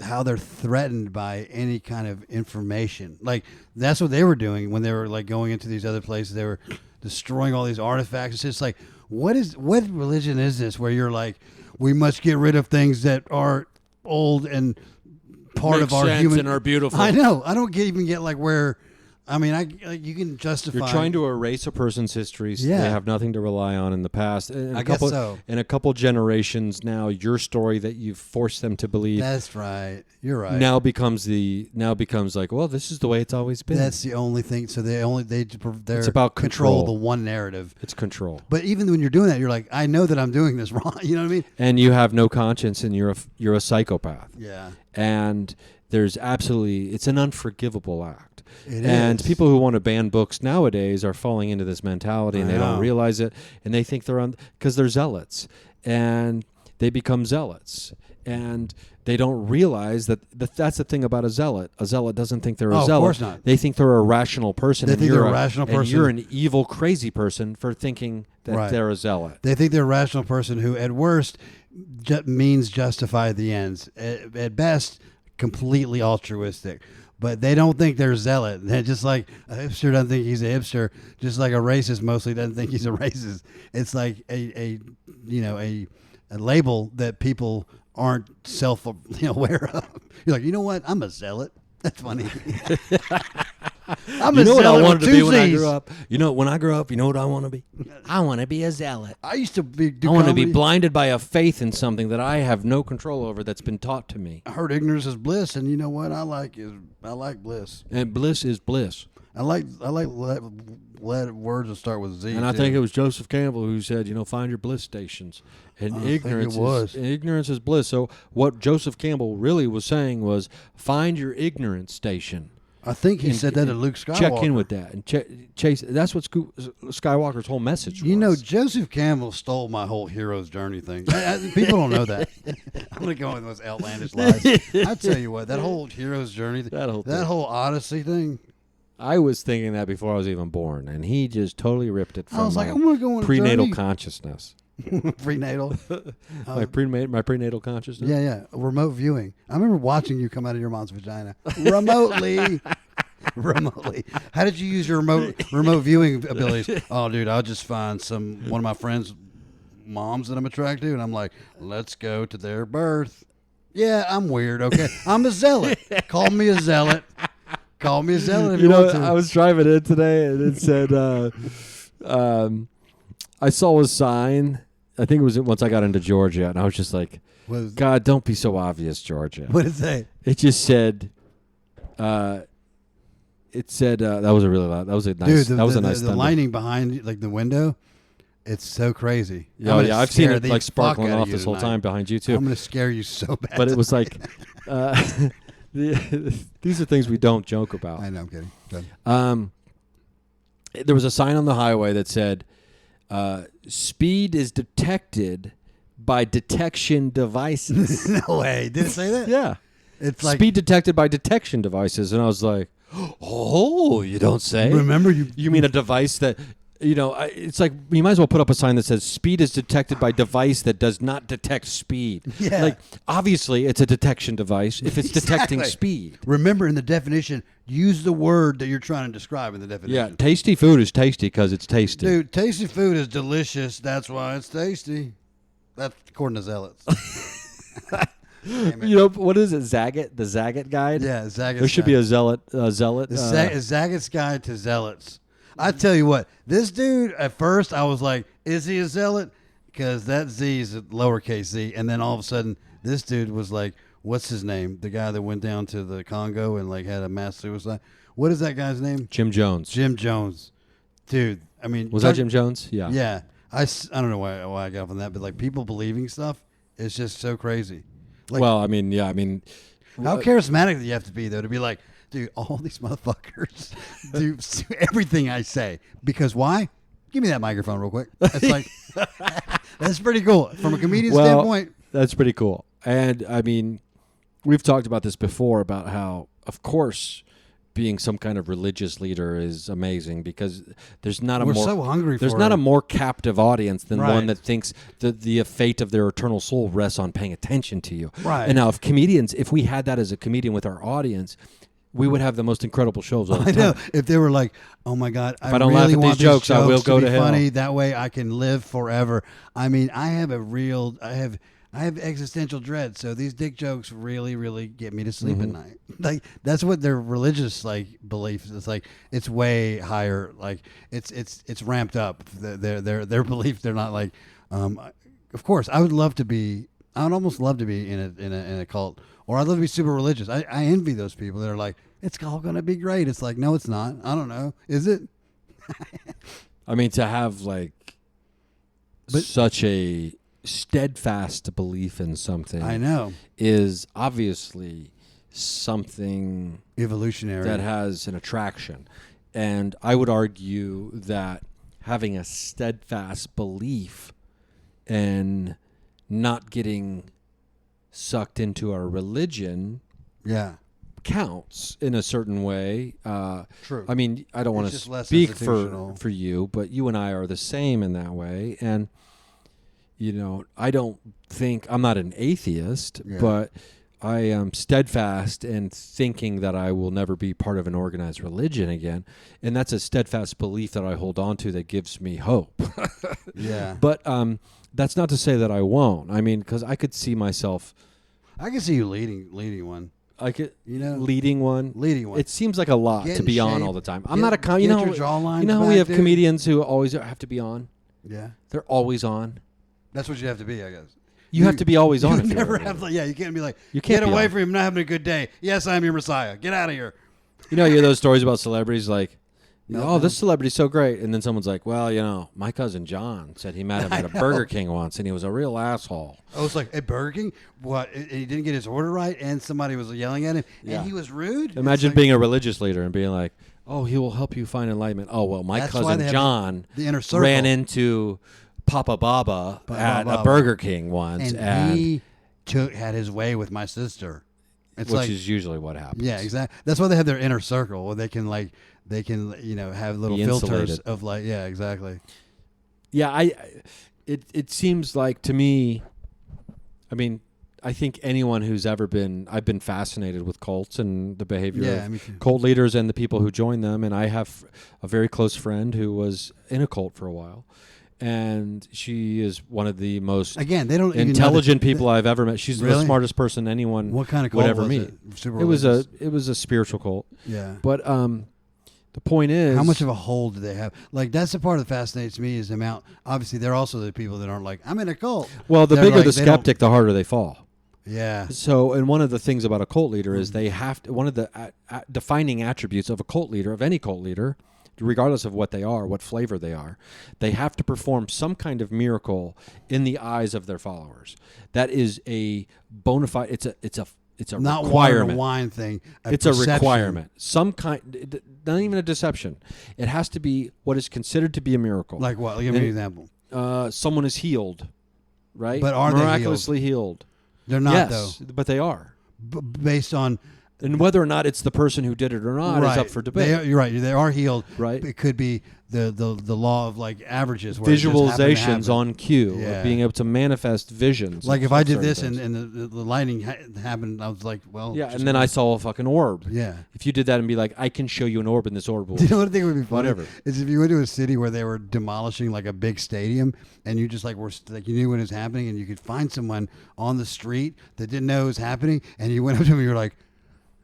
how they're threatened by any kind of information. Like that's what they were doing when they were like going into these other places. They were destroying all these artifacts. It's just like what religion is this where you're like we must get rid of things that are old and part of our human and are beautiful. I know. I don't even get like where. I mean, you can justify. You're trying to erase a person's history. So they have nothing to rely on in the past. I guess so. In a couple generations now, your story that you've forced them to believe. That's right. You're right. Now becomes like, well, this is the way it's always been. That's the only thing. So they're it's about control. The one narrative. It's control. But even when you're doing that, you're like, I know that I'm doing this wrong. You know what I mean? And you have no conscience, and you're a psychopath. Yeah. And it's an unforgivable act. It and is. People who want to ban books nowadays are falling into this mentality, and they don't realize it, and they think because they're zealots, and they become zealots, and they don't realize that's the thing about a zealot. A zealot doesn't think they're a zealot. Of course not. They think they're a rational person. They think they're a rational person. And you're an evil, crazy person for thinking that they're a zealot. They think they're a rational person who, at worst, means justify the ends. At best, completely altruistic. But they don't think they're zealot. They're just like a hipster doesn't think he's a hipster, just like a racist mostly doesn't think he's a racist. It's like a label that people aren't self-aware of. You're like, you know what? I'm a zealot. That's funny. I'm a zealot. What I wanted to be when I grew up? When I grow up, you know what I want to be? I want to be a zealot. I used to be. I want to be blinded by a faith in something that I have no control over that's been taught to me. I heard ignorance is bliss, and you know what I like bliss. And bliss is bliss. I like words that start with Z. And I think it was Joseph Campbell who said, find your bliss stations. And ignorance is bliss. So what Joseph Campbell really was saying was, find your ignorance station. I think he and- said that to and Luke Skywalker. Check in with that and chase. That's what Skywalker's whole message was. You know, Joseph Campbell stole my whole hero's journey thing. People don't know that. I'm gonna go with those outlandish lies. I tell you what, that whole hero's journey, That whole that thing. whole Odyssey thing. I was thinking that before I was even born, and he just totally ripped it from I was like, my I'm gonna go on a prenatal journey. consciousness. Prenatal. my prenatal consciousness. Yeah. Remote viewing. I remember watching you come out of your mom's vagina remotely. Remotely. How did you use your remote viewing abilities? Oh, dude, I'll just find one of my friends' moms that I'm attracted to, and I'm like, let's go to their birth. Yeah, I'm weird. Okay, I'm a zealot. Call me a zealot. Call me a zealot if you want to. I was driving in today, and it said, I saw a sign. I think it was once I got into Georgia, and I was just like, God, don't be so obvious, Georgia. What did it say? It just said, that was a really loud. That was a nice. Dude, that was a nice. The thunder. lighting behind like the window. It's so crazy. Oh yeah, I've seen it the like fuck sparkling out of off you this whole tonight. time behind you too. I'm gonna scare you so bad. But it was like, these are things we don't joke about. I know. I'm kidding. Go ahead. There was a sign on the highway that said, "Speed is detected by detection devices." No way. Did it say that? Yeah, It's like speed detected by detection devices, and I was like, "Oh, you don't say." remember you. You mean a device that, it's like you might as well put up a sign that says speed is detected by device that does not detect speed. Yeah. Like, obviously, it's a detection device if it's detecting Exactly. speed. Remember in the definition, use the word that you're trying to describe in the definition. Yeah, tasty food is tasty because it's tasty. Dude, tasty food is delicious. That's why it's tasty. That's according to zealots. Damn it. What is it? Zagat? The Zagat guide? Yeah, Zagat's There should be a zealot. Zealot. Zagat's Guide to Zealots. I tell you what, this dude, at first, I was like, is he a zealot? Because that Z is a lowercase z. And then all of a sudden, this dude was like, what's his name? The guy that went down to the Congo and like had a mass suicide. What is that guy's name? Jim Jones. Jim Jones. Dude, I mean. Was that Jim Jones? Yeah. Yeah. I don't know why I got off on that, but like people believing stuff is just so crazy. Like, Well, I mean, yeah. I mean, how charismatic do you have to be, though, to be like, dude, all these motherfuckers do everything I say. Because why? Give me that microphone real quick. It's like, that's pretty cool. From a comedian standpoint. That's pretty cool. And, I mean, we've talked about this before about how, of course, being some kind of religious leader is amazing because there's not a We're more so hungry there's for not it. a more captive audience than Right. one that thinks that the fate of their eternal soul rests on paying attention to you. Right. And now, if we had that as a comedian with our audience, we would have the most incredible shows all the I time. know. If they were like, oh my God, I don't laugh really at want these jokes, I will to go be to hell. funny. That way I can live forever. I mean, I have existential dread, so these dick jokes really, really get me to sleep Mm-hmm. at night. Like that's what their religious like beliefs. It's like it's way higher. Like it's ramped up. Their belief. They're not like. Of course, I would almost love to be in a cult, or I'd love to be super religious. I envy those people that are like, it's all gonna be great. It's like, no, it's not. I don't know. Is it? I mean, to have such a steadfast belief in something, I know. is obviously something Evolutionary. that has an attraction. And I would argue that having a steadfast belief and not getting sucked into a religion Yeah. counts in a certain way. True. I mean, I don't want It's to just less speak institutional. for you, but you and I are the same in that way. And, I don't think, I'm not an atheist, Yeah. but I am steadfast in thinking that I will never be part of an organized religion again. And that's a steadfast belief that I hold on to that gives me hope. Yeah. But that's not to say that I won't. I mean, because I could see myself, I can see you leading one. I could, Leading one. It seems like a lot Get to in be on shape. all the time. I'm not a Get your jawlines you know how back, we have dude? comedians who always have to be on. Yeah. They're always on. That's what you have to be, I guess. You have to be always on. You if you're never a have. religion. You can't be like. You can't get be away on. from him. Not having a good day. Yes, I'm your Messiah. Get out of here. You hear those stories about celebrities like This celebrity's so great. And then someone's like, well, my cousin John said he met him at a Burger King once, and he was a real asshole. I was like, at Burger King? What? He didn't get his order right, and somebody was yelling at him, and he was rude? Imagine being a religious leader and being like, oh, he will help you find enlightenment. Oh, well, my cousin John the inner circle. Ran into Papa Baba at a Burger King once. And he had his way with my sister. Which is usually what happens. Yeah, exactly. That's why they have their inner circle, where they can have little filters of yeah, exactly. Yeah, it seems like to me, I mean, I think anyone who's ever I've been fascinated with cults and the behavior of cult leaders and the people who join them. And I have a very close friend who was in a cult for a while. And she is one of the most intelligent people I've ever met. She's the smartest person anyone what kind of cult would ever was meet. It was a spiritual cult. Yeah. But the point is, how much of a hold do they have? Like, that's the part that fascinates me is the amount. Obviously, they're also the people that aren't like, I'm in a cult. Well, the bigger the skeptic, the harder they fall. Yeah. So, and one of the things about a cult leader is they have to, one of the defining attributes of a cult leader, of any cult leader, regardless of what they are, what flavor they are, they have to perform some kind of miracle in the eyes of their followers. That is a bona fide. It's a not requirement. Water and wine thing. It's perception. A requirement. Some kind, not even a deception. It has to be what is considered to be a miracle. Like what? Give me an example. Someone is healed, right? But are miraculously healed? They're not, though. But they are. Based on. And whether or not it's the person who did it or not is up for debate. You're right. They are healed. Right. It could be the law of like averages. Where visualizations on cue. Of being able to manifest visions. Like if I did this and the lightning happened, I was like, well. Yeah, and then I saw a fucking orb. Yeah. If you did that and be like, I can show you an orb and this orb will. Do you know what I think would be funny? Whatever. Is if you went to a city where they were demolishing like a big stadium and you just like were like you knew what was happening and you could find someone on the street that didn't know it was happening and you went up to them and you were like,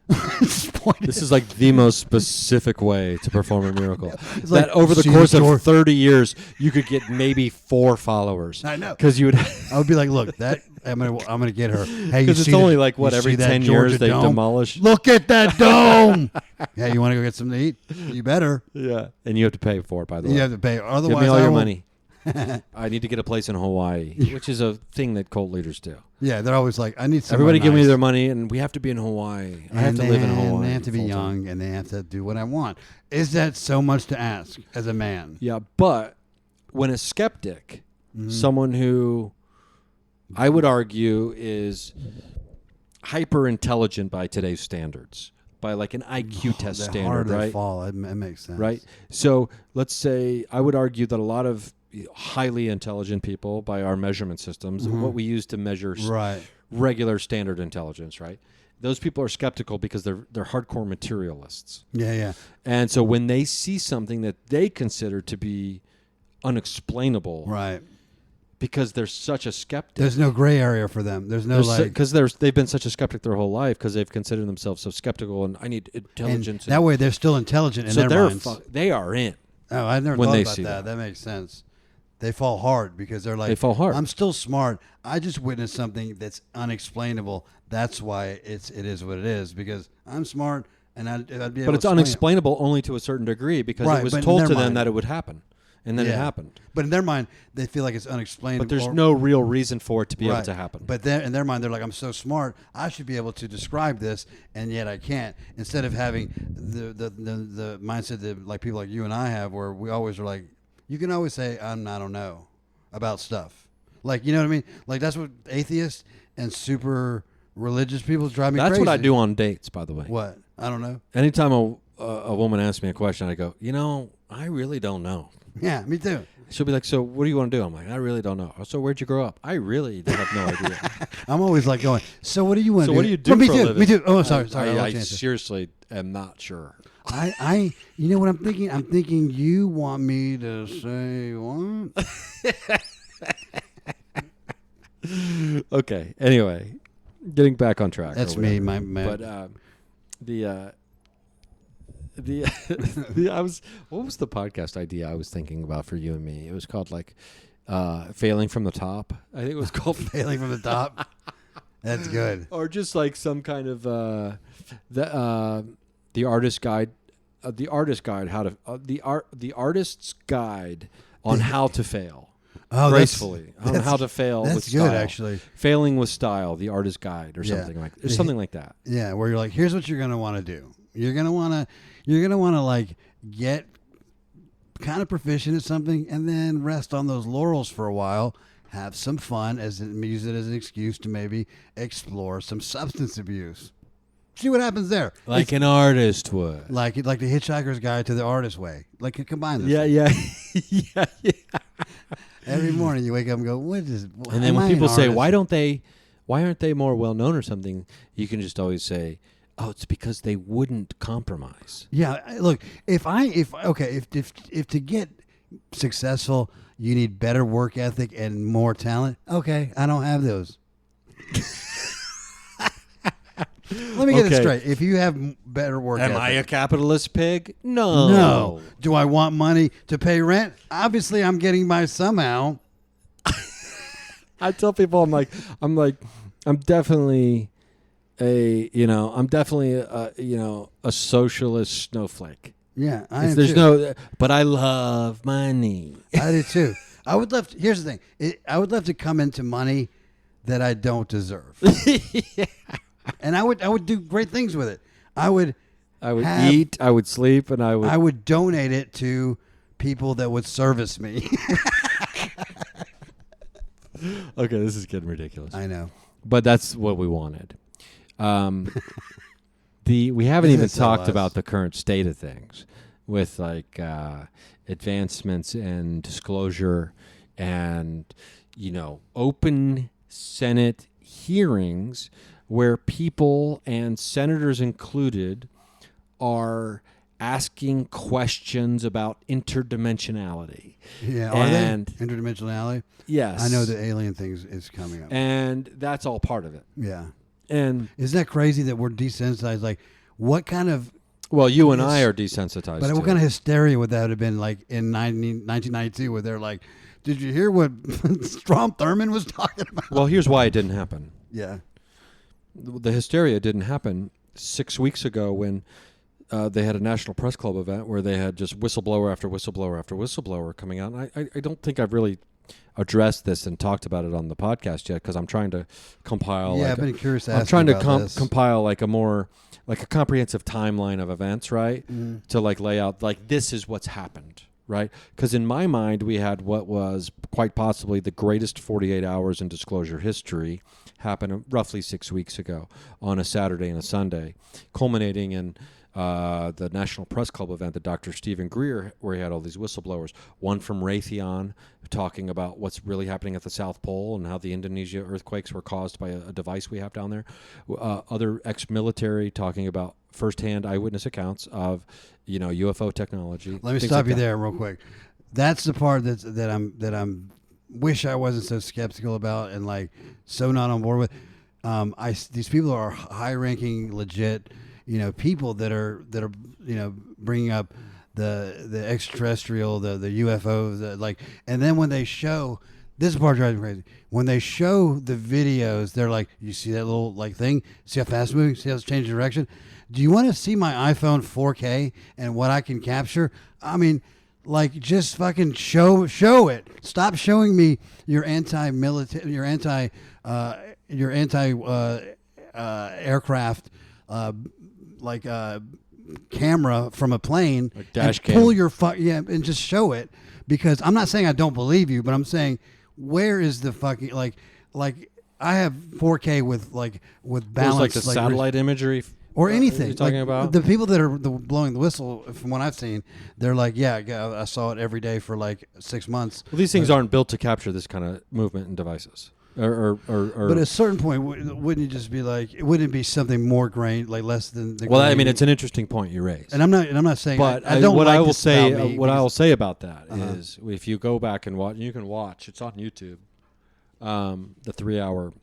this is like the most specific way to perform a miracle. It's that like, over the course of 30 years, you could get maybe 4 followers. I know, because you would. I would be like, look, that I'm gonna get her. Hey, because it's only like what every 10 years they demolish. Look at that dome. Yeah, you want to go get something to eat? You better. Yeah, and you have to pay for it. By the way, you have to pay. Otherwise, give me all your money. I need to get a place in Hawaii, which is a thing that cult leaders do. Yeah, they're always like, I need everybody give me their money, and we have to be in Hawaii. I have to live in Hawaii. They have to be young, and they have to do what I want. Is that so much to ask as a man? Yeah, but when a skeptic, someone who I would argue is hyper intelligent by today's standards, by like an IQ test standard, right? It makes sense, right? So let's say I would argue that a lot of highly intelligent people by our measurement systems, what we use to measure regular standard intelligence, right? Those people are skeptical because they're hardcore materialists. Yeah. And so when they see something that they consider to be unexplainable, right? Because they're such a skeptic. There's no gray area for them. There's no because they've been such a skeptic their whole life because they've considered themselves so skeptical and I need intelligence. And that way they're still intelligent in their minds. They are in. Oh, I never thought about that. That makes sense. They fall hard because they're like, they fall hard. I'm still smart. I just witnessed something that's unexplainable. That's why it is what it is because I'm smart and I'd be able to But it's unexplainable only to a certain degree because it was told to them that it would happen. And then it happened. But in their mind, they feel like it's unexplainable. But there's no real reason for it to be able to happen. But in their mind, they're like, I'm so smart, I should be able to describe this, and yet I can't. Instead of having the mindset that like people like you and I have, where we always are like, you can always say, I don't know about stuff. Like, you know what I mean? Like, that's what atheists and super religious people drive me crazy. That's what I do on dates, by the way. What? I don't know. Anytime a woman asks me a question, I go, I really don't know. Yeah, me too. She'll be like, so what do you want to do? I'm like, I really don't know. So where'd you grow up? I really have no idea. I'm always like going, so what do you want to do? So what do you do for a living? Me too. Oh, sorry. I seriously am not sure. You know what I'm thinking? I'm thinking you want me to say what? Okay. Anyway, getting back on track. That's me. My. But what was the podcast idea I was thinking about for you and me? It was called like Failing from the Top. I think it was called Failing from the Top. That's good. Or just like some kind of the Artist Guide the artist guide, the artist's guide on how to fail gracefully, on how to fail with That's style. good, actually. Failing with style, the artist's guide, or something like that. Yeah, where you're like, here's what you're gonna want to do. You're gonna want to like get kind of proficient at something, and then rest on those laurels for a while. Have some fun, use it as an excuse to maybe explore some substance abuse. See what happens there. Like an artist would. Like the Hitchhiker's Guide to the Artist Way. Like you combine this. Yeah. Every morning you wake up and go, what is? And then when people say, why aren't they more well known or something? You can just always say, oh, it's because they wouldn't compromise. Yeah, look, if to get successful you need better work ethic and more talent, okay, I don't have those. Let me get it straight. If you have better work ethic. Am I a capitalist pig? No. No. Do I want money to pay rent? Obviously, I'm getting by somehow. I tell people, I'm definitely a socialist snowflake. Yeah, I am there's too. But I love money. I do too. Here's the thing. I would love to come into money that I don't deserve. Yeah. And I would do great things with it. I would eat, I would sleep, and I would donate it to people that would service me. Okay, this is getting ridiculous. I know. But that's what we wanted. We haven't even talked about the current state of things with like advancements in disclosure and open Senate hearings where people, and senators included, are asking questions about interdimensionality. Yeah, are they? Interdimensionality? Yes. I know the alien thing is coming up. And that's all part of it. Yeah. And isn't that crazy that we're desensitized? Like, what kind of... Well, you and I are desensitized. But what kind of hysteria would that have been like in 1992 where they're like, did you hear what Strom Thurmond was talking about? Well, here's why it didn't happen. Yeah. The hysteria didn't happen 6 weeks ago when they had a National Press Club event where they had just whistleblower after whistleblower after whistleblower coming out. And I don't think I've really addressed this and talked about it on the podcast yet because I'm trying to compile. Yeah, I've been curious to I'm ask trying you to about this. compile like a comprehensive timeline of events, right? Mm-hmm. To like lay out like this is what's happened, right? Because in my mind we had what was quite possibly the greatest 48 hours in disclosure history happen roughly 6 weeks ago on a Saturday and a Sunday, culminating in the National Press Club event that Dr. Stephen Greer, where he had all these whistleblowers, one from Raytheon talking about what's really happening at the South Pole and how the Indonesia earthquakes were caused by a device we have down there, other ex-military talking about firsthand eyewitness accounts of UFO technology. Let me stop you there real quick. That's the part that I'm wish I wasn't so skeptical about and like so not on board with. These people are high-ranking, legit, people that are bringing up the extraterrestrial, the UFOs, and then when they show, this is the part drives me crazy. When they show the videos, they're like, you see that little thing? See how fast it's moving? See how it's changing direction? Do you want to see my iPhone 4K and what I can capture? I mean, just fucking show it. Stop showing me your anti-military, your anti aircraft, camera from a plane, like dash and cam. pull your and just show it, because I'm not saying I don't believe you, but I'm saying where is the fucking like I have 4K with balance, like the satellite imagery. Or anything. You're talking about? The people that are blowing the whistle, from what I've seen, they're like, yeah, I saw it every day for 6 months. Well, these things aren't built to capture this kind of movement in devices. Or but at a certain point, wouldn't you just be wouldn't it be something more grain, less than the well, grain? I mean, it's an interesting point you raise. And I'm not saying, but I don't what like I will this say, about me what I will say about that Uh-huh. is, if you go back and watch, you can watch. It's on YouTube. The 3-hour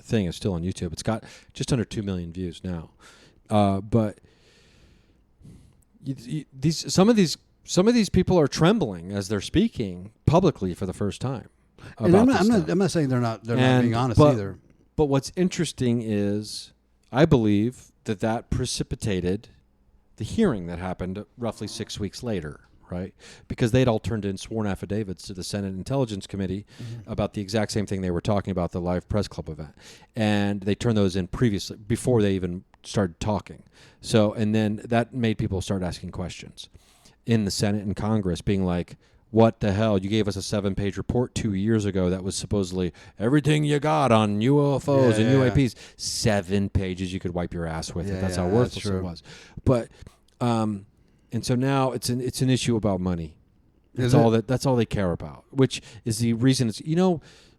thing is still on YouTube. It's got just under 2 million views now. But some of these people are trembling as they're speaking publicly for the first time. And I'm not saying they're not being honest either. But what's interesting is, I believe that precipitated the hearing that happened roughly 6 weeks later, right? Because they'd all turned in sworn affidavits to the Senate Intelligence Committee about the exact same thing they were talking about, the live press club event. And they turned those in previously, before they even started talking. So, and then that made people start asking questions in the Senate and Congress, being like, what the hell? You gave us a 7-page report 2 years ago that was supposedly everything you got on UFOs and UAPs. 7 pages you could wipe your ass with it. That's how worthless it was. But, and so now it's an issue about money. That's all they care about, which is the reason it's,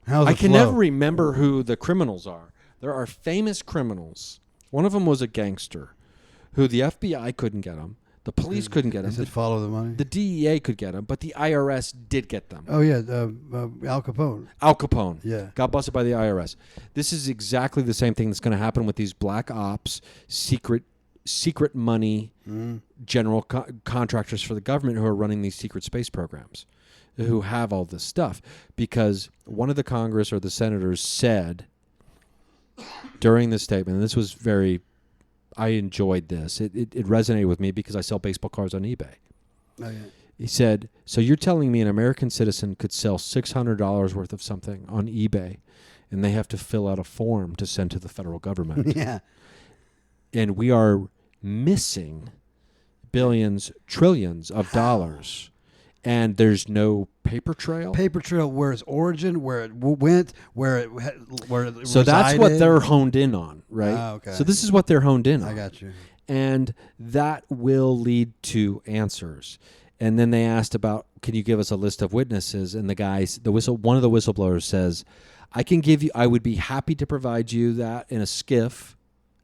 I can never remember who the criminals are. There are famous criminals. One of them was a gangster who the FBI couldn't get him. The police couldn't get him. Does it follow the money? The DEA could get him, but the IRS did get them. Oh, yeah. Al Capone. Al Capone. Yeah. Got busted by the IRS. This is exactly the same thing that's going to happen with these black ops, secret money, general contractors for the government who are running these secret space programs, who have all this stuff. Because one of the Congress or the senators said during this statement, and this was I enjoyed this. It resonated with me because I sell baseball cards on eBay. Oh, yeah. He said, so you're telling me an American citizen could sell $600 worth of something on eBay, and they have to fill out a form to send to the federal government. Yeah. And we are missing billions, trillions of dollars. And there's no paper trail. Paper trail, where its origin, where it went, where it So that's what they're honed in on, right? Oh, okay. So this is what they're honed in on. I got you. And that will lead to answers. And then they asked about, can you give us a list of witnesses? And the guys, one of the whistleblowers says, I would be happy to provide you that in a skiff.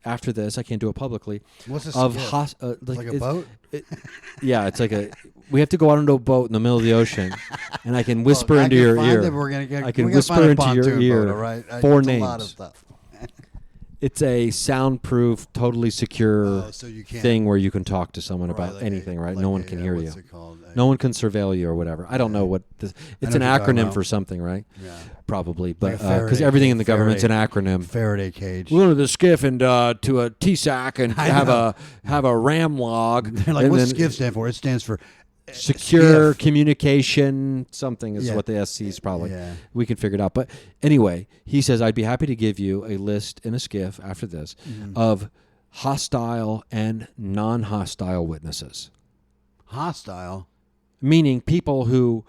After this, I can't do it publicly. What's a skiff? Like a boat? Yeah, it's like we have to go out into a boat in the middle of the ocean, and I can whisper into your ear. I can whisper into your ear right? 4 names. A lot of stuff. It's a soundproof, totally secure thing where you can talk to someone about anything, right? No one can hear you. No one can surveil you or whatever. I don't know what this. It's an acronym for something, right? Yeah. Probably, but because everything in the government's an acronym. Faraday cage. We'll go to the skiff and to a TSAC and have a RAM log. They're like, what's SCIF stand for? It stands for Secure Communication something is what the SC is probably. Yeah. We can figure it out. But anyway, he says, I'd be happy to give you a list in a skiff after this of hostile and non-hostile witnesses. Hostile? Meaning people who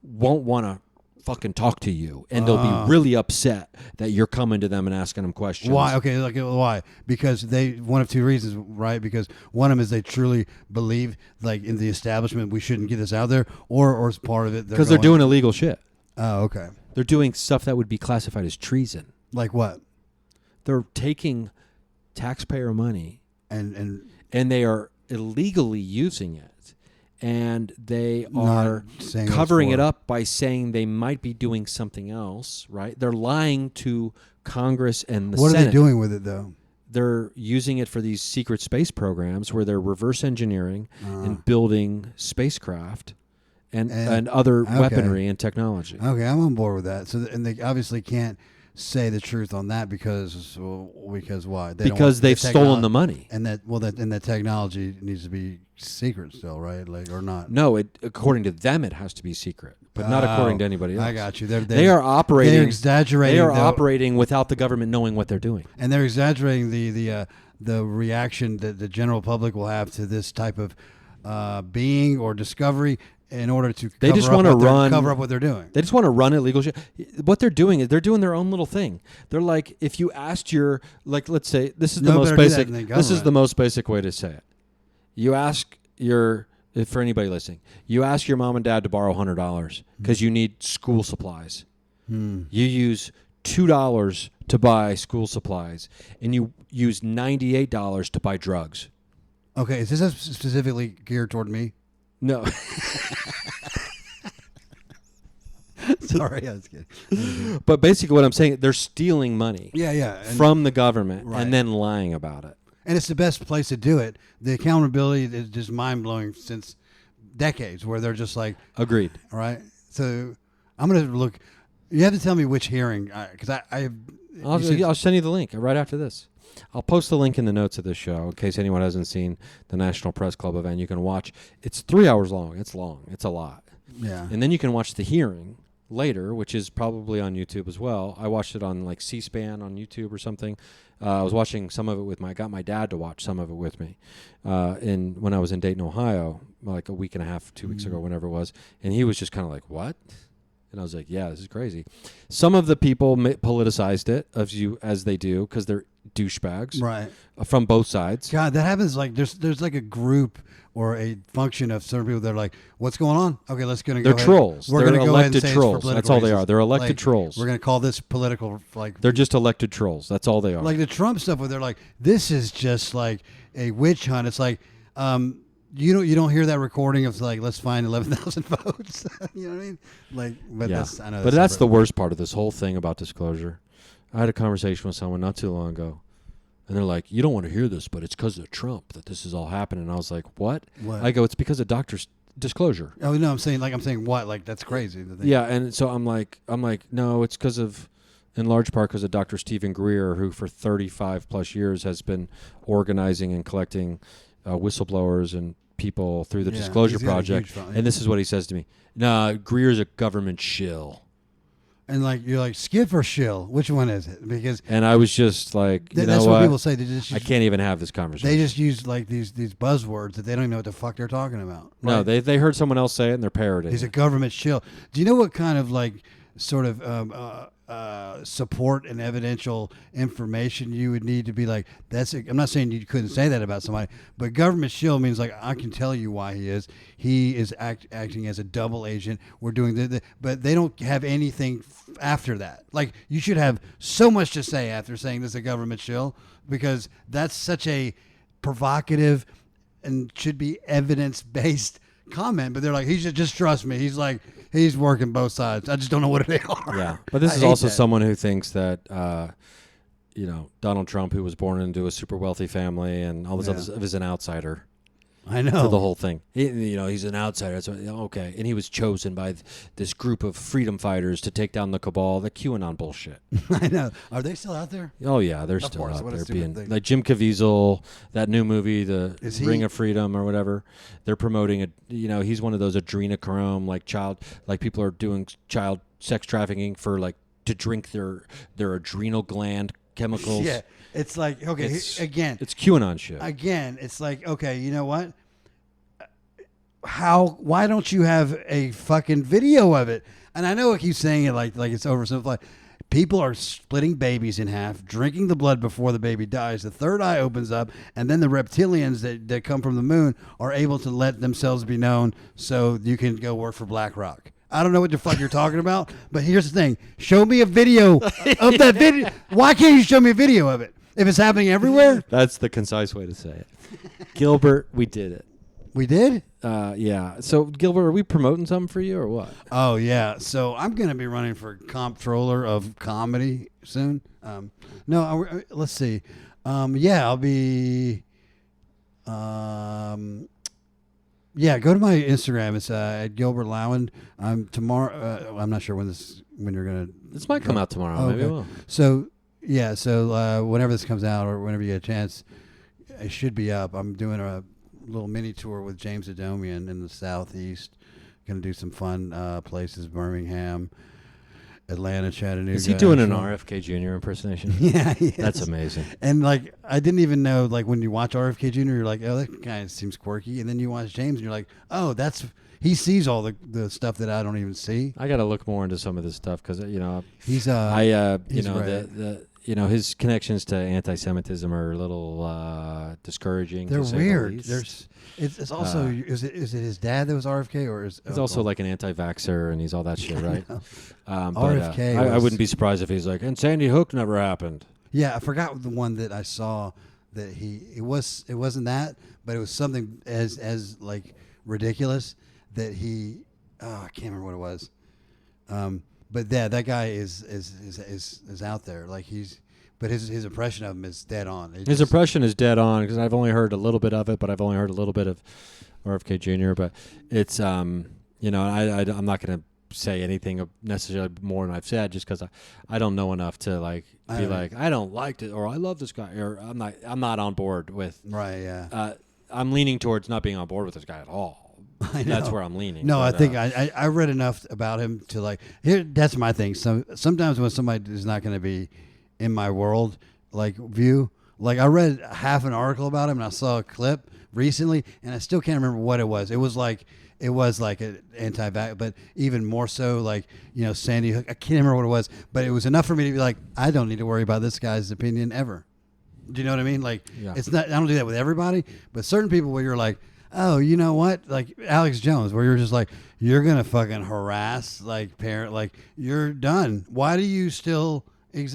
won't want to fucking talk to you, and they'll be really upset that you're coming to them and asking them questions. Why? Okay, why? Because one of two reasons, right? Because one of them is they truly believe, like, in the establishment, we shouldn't get this out there, or as part of it, because they're doing illegal shit. Oh, okay. They're doing stuff that would be classified as treason. Like what? They're taking taxpayer money and they are illegally using it. And they are covering it up by saying they might be doing something else, right? They're lying to Congress and the Senate. What are they doing with it, though? They're using it for these secret space programs where they're reverse engineering and building spacecraft and other weaponry and technology. Okay, I'm on board with that. So, and they obviously can't say the truth on that because why? Because they've stolen the money, and that technology needs to be secret still, right? Like, or not? No, according to them, it has to be the but not according to anybody else. I got you. They are operating. They're exaggerating. They are operating without the government knowing what they're doing, and they're exaggerating the reaction that the general public will have to this type of being or discovery. In order to cover up what they're doing. They just want to run illegal shit. What they're doing is they're doing their own little thing. They're like, if you asked let's say, this is the most basic. This is the most basic way to say it. You ask for anybody listening, you ask your mom and dad to borrow $100 because you need school supplies. You use $2 to buy school supplies, and you use $98 to buy drugs. Okay, is this specifically geared toward me? No. Sorry, I was kidding. But basically what I'm saying, they're stealing money from the government and then lying about it. And it's the best place to do it. The accountability is just mind-blowing since decades where they're just like... Agreed. Right? So I'm going to look... You have to tell me which hearing, because I'll send you the link right after this. I'll post the link in the notes of this show in case anyone hasn't seen the National Press Club event. You can watch. It's 3 hours long. It's long. It's a lot. Yeah. And then you can watch the hearing later, which is probably on YouTube as well. I watched it on like C-SPAN on YouTube or something. I was watching some of it with I got my dad to watch some of it with me when I was in Dayton, Ohio, like a week and a half, 2 weeks ago, whenever it was. And he was just kind of like, what? And I was like, yeah, this is crazy. Some of the people politicized it, as they do, because they're douchebags. Right. From both sides. God, that happens. Like there's like a group or a function of certain people that are like, what's going on? Okay, let's go. They're trolls. We're They're going to go ahead and elected say trolls. it's for That's all they reasons. are. They're elected Like, trolls. We're going to call this political. Like they're just elected trolls. That's all they are. Like the Trump stuff, where they're like, this is just like a witch hunt. It's like, you don't hear that recording of like, let's find 11,000 votes. You know what I mean? Like, but yeah. I know but that's the worst part of this whole thing about disclosure. I had a conversation with someone not too long ago, and they're like, you don't want to hear this, but it's because of Trump that this is all happening. And I was like, what? I go, it's because of doctor's disclosure. Oh no, I'm saying what? Like that's crazy. Yeah, and so I'm like, no, it's because of, in large part because of Dr. Stephen Greer, who for 35 plus years has been organizing and collecting whistleblowers and people through the Disclosure Project. And this is what he says to me. Nah, Greer's a government shill. And like you're like, Skip or shill? Which one is it? Because I was just like, that's what people say. They just I can't even have this conversation. They just use like these buzzwords that they don't even know what the fuck they're talking about. No, right? they heard someone else say it and they're parroting. He's a government shill. Do you know what kind of like sort of support and evidential information you would need to be like? I'm not saying you couldn't say that about somebody, but government shill means like I can tell you why he is. He is acting as a double agent. We're doing but they don't have anything after that. Like you should have so much to say after saying this is a government shill, because that's such a provocative and should be evidence-based comment. But they're like, he should just trust me. He's like, he's working both sides. I just don't know what they are. Yeah, but this is also someone who thinks that Donald Trump, who was born into a super wealthy family and all this other, is an outsider. I know. For the whole thing. He's an outsider. So, okay. And he was chosen by this group of freedom fighters to take down the cabal, the QAnon bullshit. I know. Are they still out there? Oh, yeah. They're still out there being like Jim Caviezel, that new movie, The Ring of Freedom or whatever. They're promoting he's one of those adrenochrome, like people are doing child sex trafficking for like to drink their adrenal gland chemicals. Yeah. It's like, okay, it's QAnon shit. Again, it's like, okay, you know what? Why don't you have a fucking video of it? And I know I keep saying it like it's oversimplified. People are splitting babies in half, drinking the blood before the baby dies. The third eye opens up, and then the reptilians that come from the moon are able to let themselves be known so you can go work for BlackRock. I don't know what the fuck you're talking about, but here's the thing. Show me a video of that video. Why can't you show me a video of it? If it's happening everywhere? That's the concise way to say it. Gilbert, we did it. We did? Yeah. So, Gilbert, are we promoting something for you or what? Oh, yeah. So, I'm going to be running for comptroller of comedy soon. Let's see. I'll be... go to my Instagram. It's at Gilbert Lawand. Tomorrow. I'm not sure when you're going to... This might come out tomorrow. Maybe it will. So whenever this comes out or whenever you get a chance, it should be up. I'm doing a little mini tour with James Adomian in the Southeast. Going to do some fun places, Birmingham, Atlanta, Chattanooga. Is he doing an RFK Jr. impersonation? Yeah, that's amazing. And like, I didn't even know, like when you watch RFK Jr., you're like, oh, that guy seems quirky. And then you watch James and you're like, oh, he sees all the stuff that I don't even see. I got to look more into some of this stuff because he's his connections to anti-Semitism are a little discouraging. They're weird. It's also is it his dad that was RFK or is he's also like an anti-vaxxer and he's all that shit, right? RFK. I wouldn't be surprised if he's like, and Sandy Hook never happened. Yeah, I forgot the one that I saw that it wasn't that, but it was something as like ridiculous that I can't remember what it was. But yeah, that guy is out there. Like but his impression of him is dead on. His impression is dead on because I've only heard a little bit of it, but I've only heard a little bit of RFK Jr. But it's I'm not going to say anything necessarily more than I've said, just because I don't know enough to like be like I don't like it or I love this guy or I'm not on board with. Right. Yeah. I'm leaning towards not being on board with this guy at all. That's where I'm leaning. No, but, I think I read enough about him to like here. That's my thing. So sometimes when somebody is not going to be in my world like view, like I read half an article about him and I saw a clip recently and I still can't remember what it was. It was like an anti-vax, but even more so like, you know, Sandy Hook. I can't remember what it was, but it was enough for me to be like, I don't need to worry about this guy's opinion ever. Do you know what I mean? Like, It's not. I don't do that with everybody, but certain people where you're like, oh, you know what? Like Alex Jones, where you're just like, you're gonna fucking harass like parent, like you're done. Why do you still?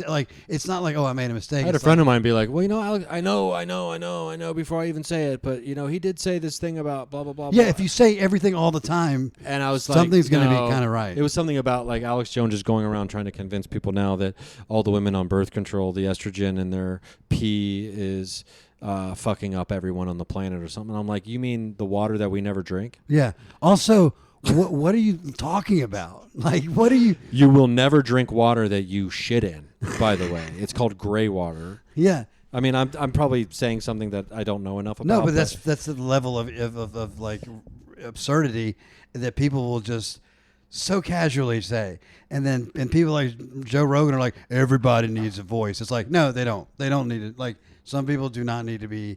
Like it's not like, oh, I made a mistake. I had a friend of mine be like, well, you know, Alex, I know before I even say it, but you know, he did say this thing about blah blah blah. Yeah, blah. if you say everything all the time, and I was something's like, going to no. be kind of right. It was something about like Alex Jones is going around trying to convince people now that all the women on birth control, the estrogen in their pee is fucking up everyone on the planet or something. I'm like, you mean the water that we never drink? Yeah. Also, what are you talking about? Like, what are you? You will never drink water that you shit in. By the way, it's called gray water. Yeah. I mean, I'm probably saying something that I don't know enough about. No, but that's the level of like absurdity that people will just so casually say, and people like Joe Rogan are like, everybody needs a voice. It's like, no, they don't. They don't need it. Like some people do not need to be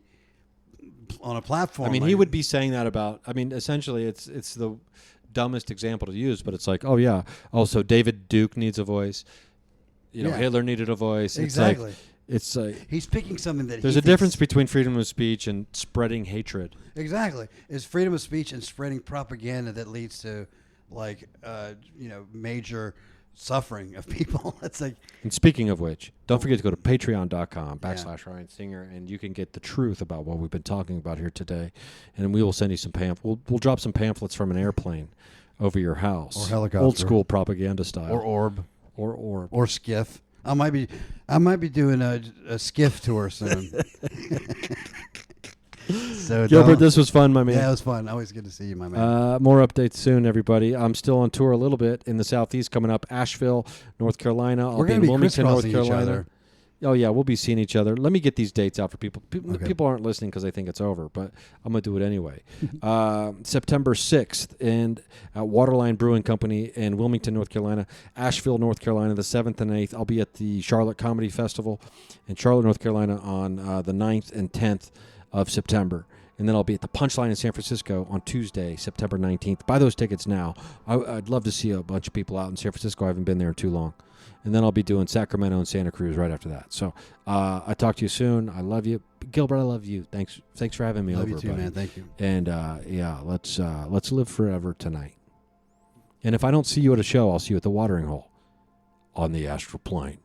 on a platform. I mean, like, he would be saying that about. I mean, essentially, it's the dumbest example to use, but it's like, oh yeah, also David Duke needs a voice. You know, Hitler needed a voice. Exactly. It's like he's picking something that there's a difference between freedom of speech and spreading hatred. Exactly. It's freedom of speech and spreading propaganda that leads to like major suffering of people. It's like. And speaking of which, don't forget to go to patreon.com/Ryan Singer, and you can get the truth about what we've been talking about here today. And we will send you some pamphlets. We'll drop some pamphlets from an airplane over your house. Or helicopter. Old school propaganda style. Or orb. Or skiff. I might be doing a skiff tour soon. So Gilbert, this was fun, my man. Yeah, it was fun. Always good to see you, my man. More updates soon, everybody. I'm still on tour a little bit in the Southeast coming up. Asheville, North Carolina. I'll We're be in going to be Wilmington, North crisscrossing each Carolina. other. Oh, yeah, we'll be seeing each other. Let me get these dates out for people. Okay. People aren't listening because they think it's over, but I'm going to do it anyway. September 6th and at Waterline Brewing Company in Wilmington, North Carolina. Asheville, North Carolina, the 7th and 8th. I'll be at the Charlotte Comedy Festival in Charlotte, North Carolina on the 9th and 10th of September. And then I'll be at the Punchline in San Francisco on Tuesday, September 19th. Buy those tickets now. I'd love to see a bunch of people out in San Francisco. I haven't been there too long. And then I'll be doing Sacramento and Santa Cruz right after that. So I talk to you soon. I love you. Gilbert, I love you. Thanks for having me over, Love you too, buddy. man. Thank you. And let's live forever tonight. And if I don't see you at a show, I'll see you at the watering hole on the astral plane.